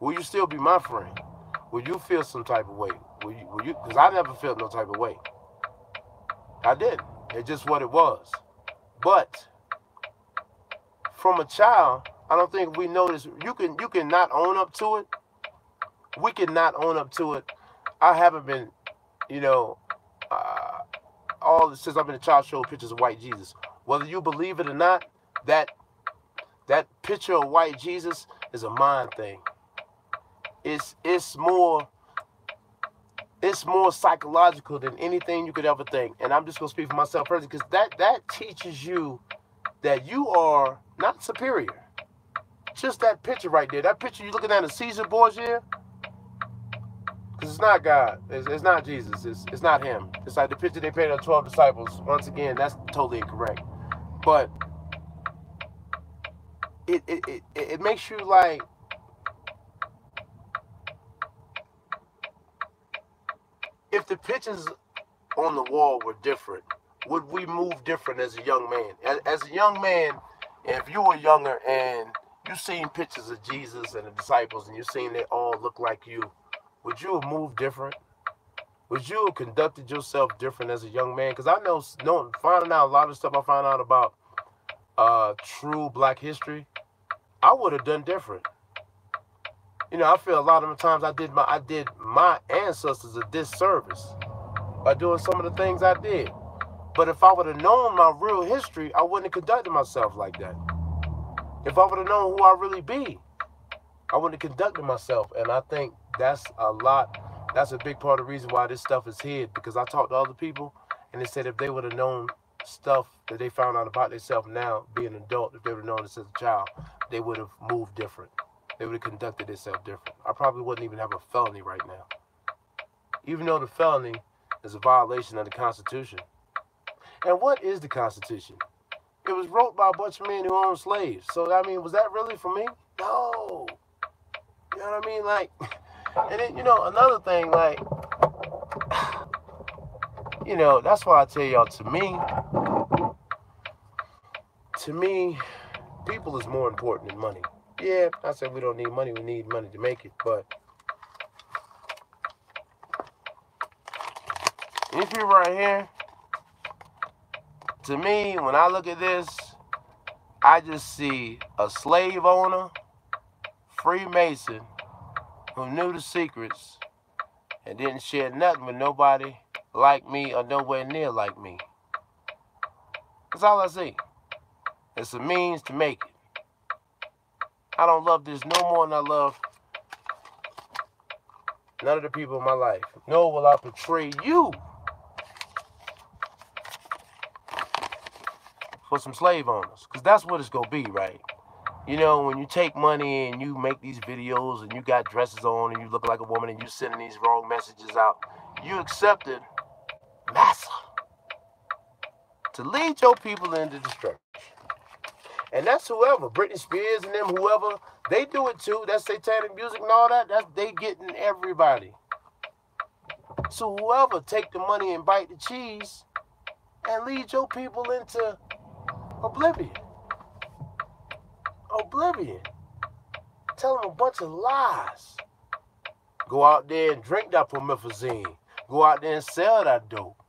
Will you still be my friend? Will you feel some type of way? Will you? Because I never felt no type of way. I didn't. It's just what it was. But from a child, I don't think we notice. You can not own up to it. We can not own up to it. I haven't been, you know, since I've been a child, showing pictures of white Jesus. Whether you believe it or not, that picture of white Jesus is a mind thing. It's more psychological than anything you could ever think. And I'm just gonna speak for myself personally, because that teaches you that you are not superior. Just that picture right there, that picture you looking at, a Caesar Borgia, because it's not God, it's not Jesus, it's not him. It's like the picture they painted of 12 disciples. Once again, that's totally incorrect. But it makes you like, if the pictures on the wall were different, would we move different as a young man? As a young man, if you were younger and you seen pictures of Jesus and the disciples and you seen they all look like you, would you have moved different? Would you have conducted yourself different as a young man? Because I know, finding out a lot of stuff I found out about true black history, I would have done different. You know, I feel a lot of the times I did my ancestors a disservice by doing some of the things I did. But if I would have known my real history, I wouldn't have conducted myself like that. If I would have known who I really be, I wouldn't have conducted myself. And I think that's a big part of the reason why this stuff is hid. Because I talked to other people, and they said if they would have known stuff that they found out about themselves now, being an adult, if they would have known this as a child, they would have moved different. They would have conducted themselves different. I probably wouldn't even have a felony right now. Even though the felony is a violation of the Constitution. And what is the Constitution? It was wrote by a bunch of men who owned slaves. So, I mean, was that really for me? No. You know what I mean? Like, and then, another thing, like, that's why I tell y'all, to me, people is more important than money. Yeah, I said we don't need money, we need money to make it, but these people right here, to me, when I look at this, I just see a slave owner, Freemason, who knew the secrets and didn't share nothing with nobody like me or nowhere near like me. That's all I see. It's a means to make it. I don't love this no more than I love none of the people in my life. Nor will I betray you for some slave owners. Because that's what it's going to be, right? When you take money and you make these videos and you got dresses on and you look like a woman and you sending these wrong messages out, you accepted massa to lead your people into destruction. And that's whoever, Britney Spears and them, whoever, they do it too. That's satanic music and all that. They getting everybody. So whoever take the money and bite the cheese and lead your people into oblivion. Oblivion. Tell them a bunch of lies. Go out there and drink that promethazine. Go out there and sell that dope.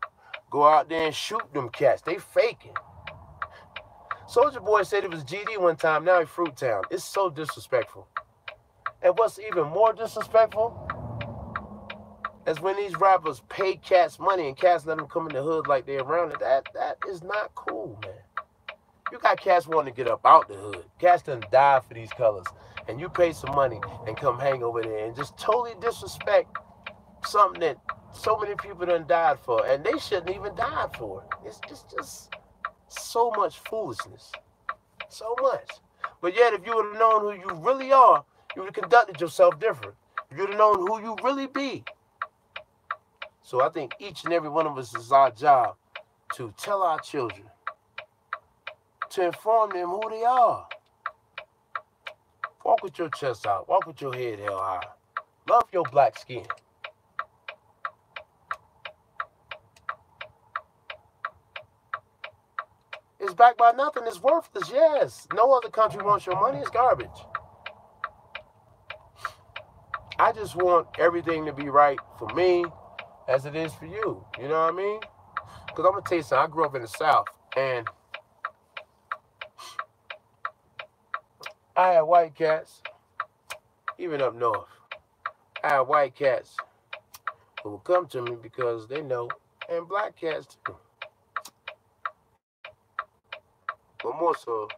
Go out there and shoot them cats. They faking. Soulja Boy said it was GD one time, now he Fruit Town. It's so disrespectful. And what's even more disrespectful is when these rappers pay cats money and cats let them come in the hood like they're around it. That is not cool, man. You got cats wanting to get up out the hood. Cats done die for these colors. And you pay some money and come hang over there and just totally disrespect something that so many people done died for. And they shouldn't even die for it. It's just so much foolishness. So much. But yet, if you would have known who you really are, you would have conducted yourself different. You would have known who you really be. So I think each and every one of us is our job to tell our children, to inform them who they are. Walk with your chest out. Walk with your head held high. Love your black skin. It's backed by nothing. It's worthless, yes. No other country wants your money. It's garbage. I just want everything to be right for me as it is for you. You know what I mean? Because I'm going to tell you something. I grew up in the South, and I had white cats, even up north. I had white cats who would come to me because they know, and black cats too. But more so,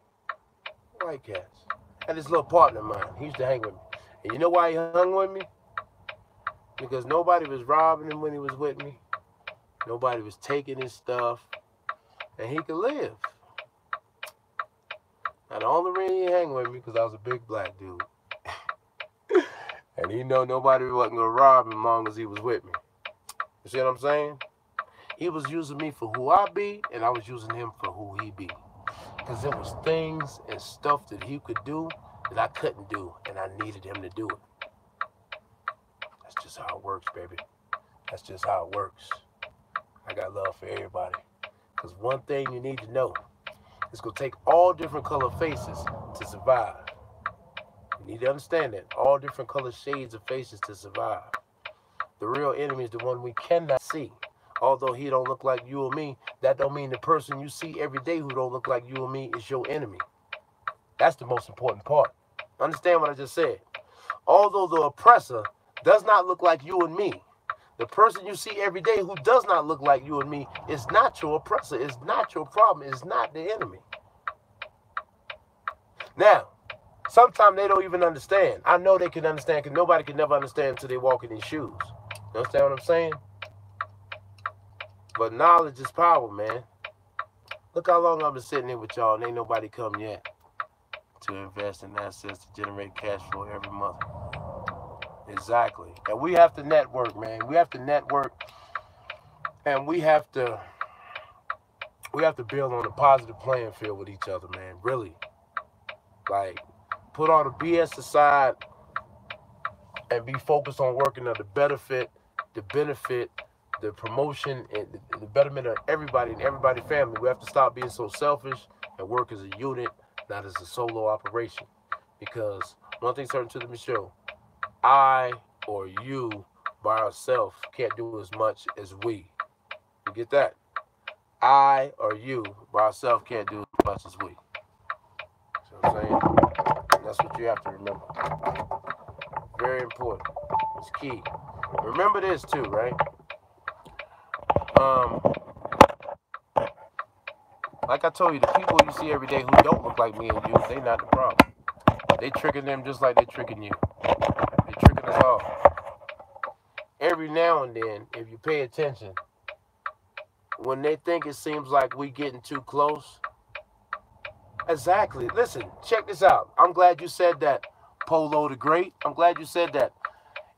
white cats. I had this little partner of mine. He used to hang with me. And you know why he hung with me? Because nobody was robbing him when he was with me. Nobody was taking his stuff. And he could live. Now, the only reason he hang with me because I was a big black dude. And he know nobody wasn't going to rob him as long as he was with me. You see what I'm saying? He was using me for who I be, and I was using him for who he be. Because there was things and stuff that he could do that I couldn't do, and I needed him to do it. That's just how it works, baby. That's just how it works. I got love for everybody. Because one thing you need to know, it's going to take all different color faces to survive. You need to understand that. All different color shades of faces to survive. The real enemy is the one we cannot see. Although he don't look like you or me, that don't mean the person you see every day who don't look like you or me is your enemy. That's the most important part. Understand what I just said? Although the oppressor does not look like you and me, The person you see every day who does not look like you and me is not your oppressor. It's not your problem. It's not the enemy. Now, sometimes they don't even understand. I know they can understand because nobody can never understand until they walk in these shoes. You understand what I'm saying? But knowledge is power, man. Look how long I've been sitting here with y'all and ain't nobody come yet to invest in assets to generate cash flow every month. Exactly. And we have to network, man. We have to network, and we have to build on a positive playing field with each other, man. Really. Like, put all the BS aside and be focused on working on the benefit, the promotion, and the betterment of everybody and everybody's family. We have to stop being so selfish and work as a unit, not as a solo operation. Because one thing certain to the show, I or you by ourselves can't do as much as we. You get that? I or you by ourselves can't do as much as we. See what I'm saying? That's what you have to remember. Very important. It's key. Remember this too, right? Like I told you, the people you see every day who don't look like me and you, they not the problem. They tricking them just like they tricking you. They tricking us all. Every now and then, if you pay attention, when they think it seems like we getting too close. Exactly. Listen, check this out. I'm glad you said that, Polo the Great. I'm glad you said that.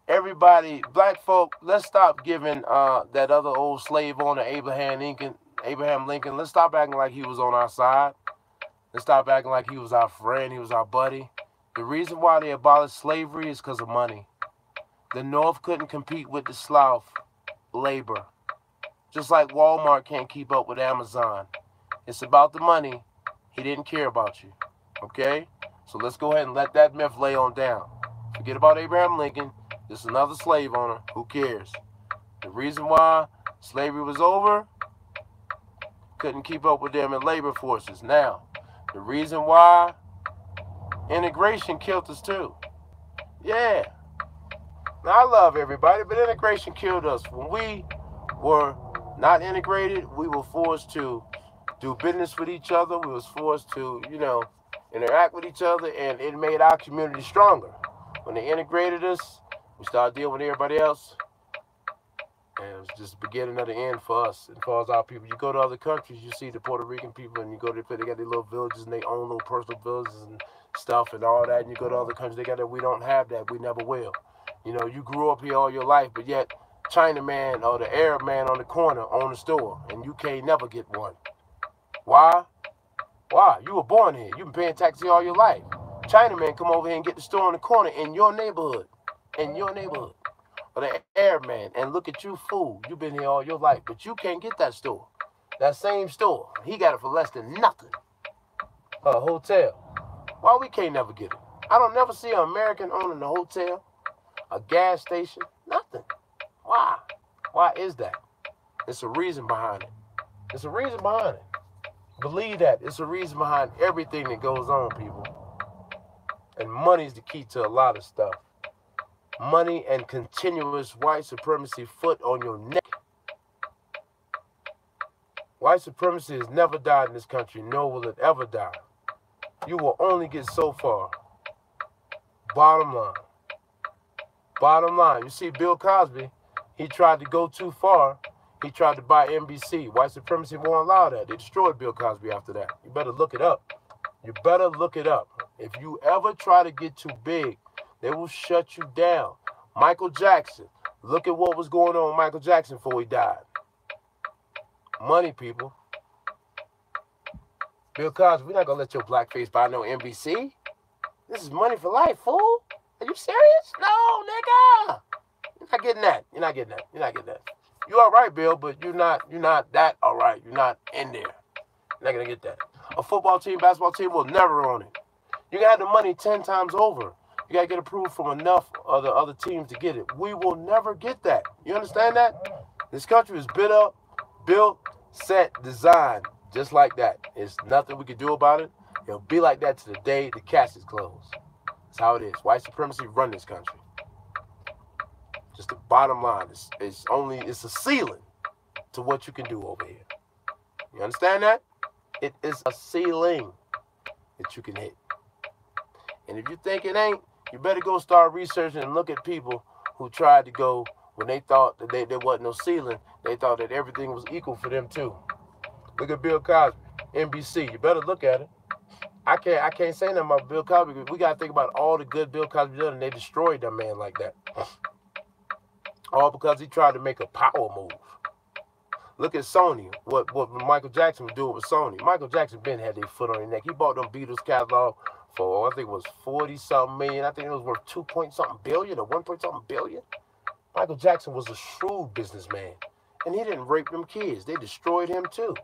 Everybody, black folk, let's stop giving that other old slave owner, Abraham Lincoln, let's stop acting like he was on our side. Let's stop acting like he was our friend, he was our buddy. The reason why they abolished slavery is because of money. The North couldn't compete with the South labor. Just like Walmart can't keep up with Amazon. It's about the money. He didn't care about you. Okay? So let's go ahead and let that myth lay on down. Forget about Abraham Lincoln. This is another slave owner. Who cares? The reason why slavery was over, couldn't keep up with them in labor forces. Now, the reason why integration killed us too. Yeah. Now, I love everybody, but integration killed us. When we were not integrated, we were forced to do business with each other. We was forced to, interact with each other, and it made our community stronger. When they integrated us, we started dealing with everybody else, and it was just the beginning of the end for us and for our people. You go to other countries, you see the Puerto Rican people, and you go to they got their little villages and they own little personal villages and stuff and all that. And you go to other countries, they got that. We don't have that. We never will. You grew up here all your life, but yet Chinaman or the Arab man on the corner own a store, and you can't never get one. Why? Why? You were born here. You've been paying taxes all your life. Chinaman come over here and get the store on the corner in your neighborhood. Or the Arab man, and look at you, fool. You've been here all your life, but you can't get that store. That same store. He got it for less than nothing. A hotel. Why we can't never get it? I don't never see an American owning a hotel, a gas station, nothing. Why? Why is that? It's a reason behind it. It's a reason behind it. Believe that. It's a reason behind everything that goes on, people. And money is the key to a lot of stuff. Money and continuous white supremacy foot on your neck. White supremacy has never died in this country, nor will it ever die. You will only get so far. Bottom line. Bottom line. You see, Bill Cosby, he tried to go too far. He tried to buy NBC. White supremacy won't allow that. They destroyed Bill Cosby after that. You better look it up. You better look it up. If you ever try to get too big, they will shut you down. Michael Jackson. Look at what was going on with Michael Jackson before he died. Money, people. Bill Cosby, we're not going to let your blackface buy no NBC. This is money for life, fool. Are you serious? No, nigga. You're not getting that. You're not getting that. You're not getting that. You all right, Bill, but you're not that all right. You're not in there. You're not going to get that. A football team, basketball team will never own it. You got the money 10 times over. You got to get approved from enough of the other teams to get it. We will never get that. You understand that? This country is built, set, designed just like that. There's nothing we can do about it. It'll be like that to the day the cash is closed. That's how it is. White supremacy run this country. Just the bottom line. It's a ceiling to what you can do over here. You understand that? It is a ceiling that you can hit. And if you think it ain't, you better go start researching and look at people who tried to go when they thought that there wasn't no ceiling. They thought that everything was equal for them too. Look at Bill Cosby, NBC. You better look at it. I can't say nothing about Bill Cosby. We gotta think about all the good Bill Cosby done, and they destroyed that man like that. All because he tried to make a power move. Look at Sony. What Michael Jackson was doing with Sony. Michael Jackson been had their foot on their neck. He bought them Beatles catalog for, I think it was 40-something million. I think it was worth 2-point-something billion or 1-point-something billion. Michael Jackson was a shrewd businessman. And he didn't rape them kids. They destroyed him too.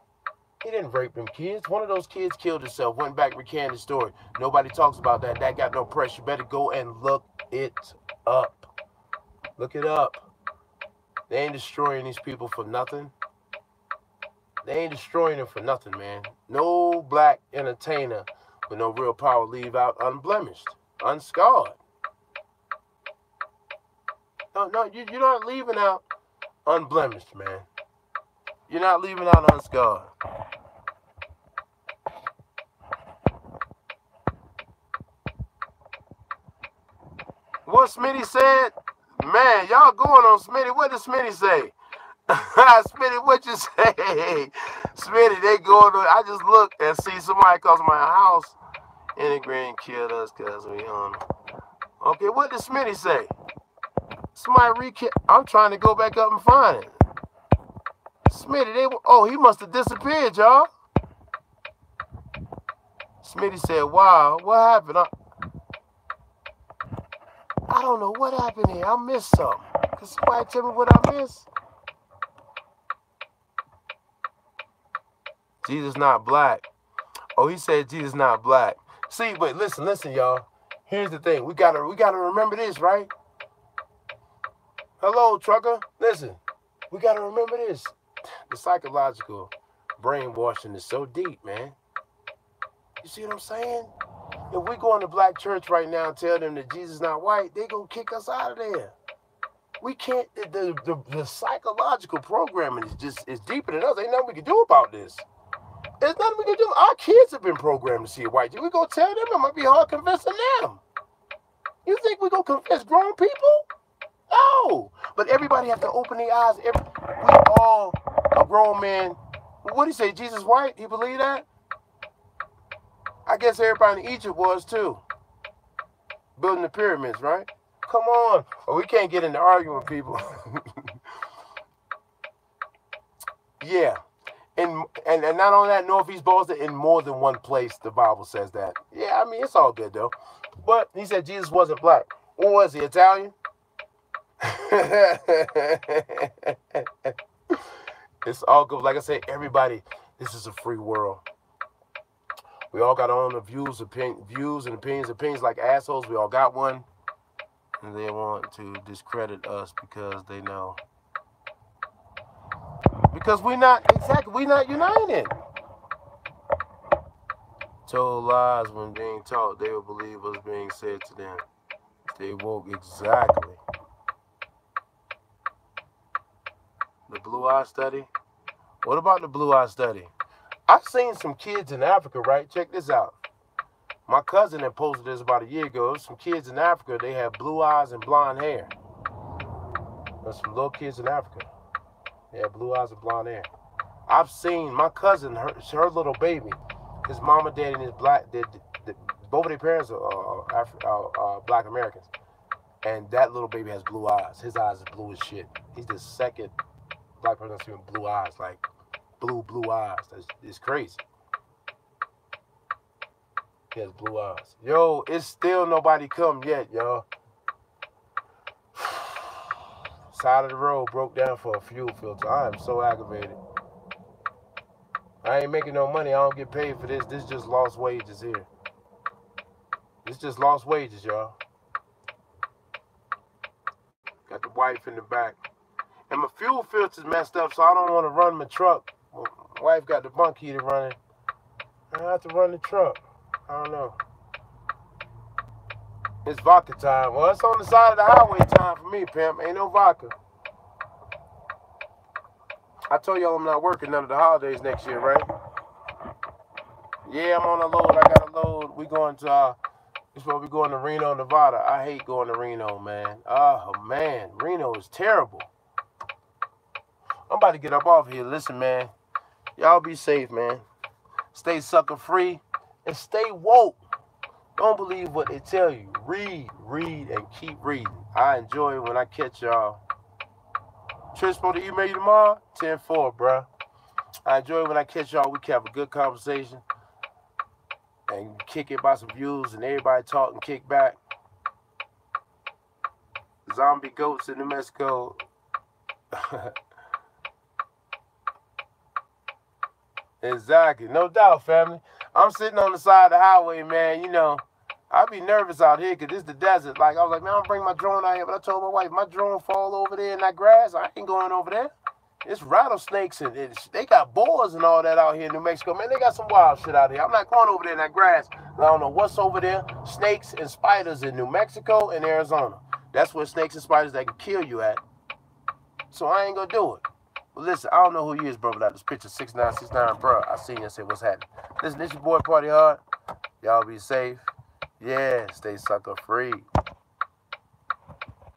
He didn't rape them kids. One of those kids killed himself, went back, recanted the story. Nobody talks about that. That got no press. You better go and look it up. Look it up. They ain't destroying these people for nothing. They ain't destroying them for nothing, man. No black entertainer with no real power leave out unblemished, unscarred. No, you're not leaving out unblemished, man. You're not leaving out unscarred. What Smitty said, man, y'all going on Smitty. What did Smitty say? Smitty, what you say? Smitty, they going on. I just look and see somebody calls my house. Integrate killed us because we on. Okay, what did Smitty say? Somebody I'm trying to go back up and find it. Smitty, he must have disappeared, y'all. Smitty said, wow, what happened? I don't know what happened here. I missed something. Can somebody tell me what I missed? Jesus not black. Oh, he said Jesus not black. See, but listen, y'all. Here's the thing. We gotta remember this, right? Hello, trucker. Listen, we gotta remember this. The psychological brainwashing is so deep, man. You see what I'm saying? If we go into black church right now and tell them that Jesus not white, they gonna kick us out of there. We can't. The psychological programming is deeper than us. Ain't nothing we can do about this. There's nothing we can do. Our kids have been programmed to see a white dude. We gonna tell them? It might be hard convincing them. You think we gonna convince grown people? No. But everybody have to open their eyes. We all a grown man. What did he say? Jesus white? He believe that? I guess everybody in Egypt was too. Building the pyramids, right? Come on. Well, we can't get into arguing with people. Yeah. And not only that, Northeast Boston, in more than one place, the Bible says that. Yeah, I mean, it's all good, though. But he said Jesus wasn't black. What was he, Italian? It's all good. Like I said, everybody, this is a free world. We all got our own views and opinions like assholes. We all got one. And they want to discredit us because they know. Because we're not united. Told lies when being taught, they will believe what's being said to them. They woke exactly. The blue eye study? What about the blue eye study? I've seen some kids in Africa, right? Check this out. My cousin had posted this about a year ago. Some kids in Africa, they have blue eyes and blonde hair. There's some little kids in Africa. They have blue eyes and blonde hair. I've seen my cousin, her little baby, his mama, daddy, and his both of their parents are black Americans. And that little baby has blue eyes. His eyes are blue as shit. He's the second black person that's with blue eyes, like blue eyes. It's crazy. He has blue eyes. Yo, it's still nobody come yet, y'all. Side of the road broke down for a fuel filter. I am so aggravated. I ain't making no money. I don't get paid for this. This is just lost wages here. It's just lost wages, y'all. Got the wife in the back. And my fuel filter's messed up, so I don't want to run my truck. My wife got the bunk heater running. I have to run the truck. I don't know. It's vodka time. Well, it's on the side of the highway time for me, pimp. Ain't no vodka. I told y'all I'm not working none of the holidays next year, right? Yeah, I'm on a load. I got a load. We going to, it's supposed to be going to Reno, Nevada. I hate going to Reno, man. Oh, man. Reno is terrible. I'm about to get up off here. Listen, man. Y'all be safe, man. Stay sucker free and stay woke. Don't believe what they tell you. Read, and keep reading. I enjoy it when I catch y'all. Trish supposed to email you tomorrow? 10-4, bruh. I enjoy it when I catch y'all. We can have a good conversation and kick it by some views and everybody talk and kick back. Zombie goats in New Mexico. Exactly. No doubt, family. I'm sitting on the side of the highway, man. You know, I be nervous out here because this is the desert. Like, I was like, man, I'm bring my drone out here. But I told my wife, my drone fall over there in that grass. I ain't going over there. It's rattlesnakes and they got boars and all that out here in New Mexico. Man, they got some wild shit out here. I'm not going over there in that grass. I don't know what's over there. Snakes and spiders in New Mexico and Arizona. That's where snakes and spiders that can kill you at. So I ain't going to do it. Well, listen, I don't know who you is, bro, but this picture 6969, bro. I seen you and said, what's happening? Listen, this your boy Party Hard. Y'all be safe. Yeah, stay sucker free.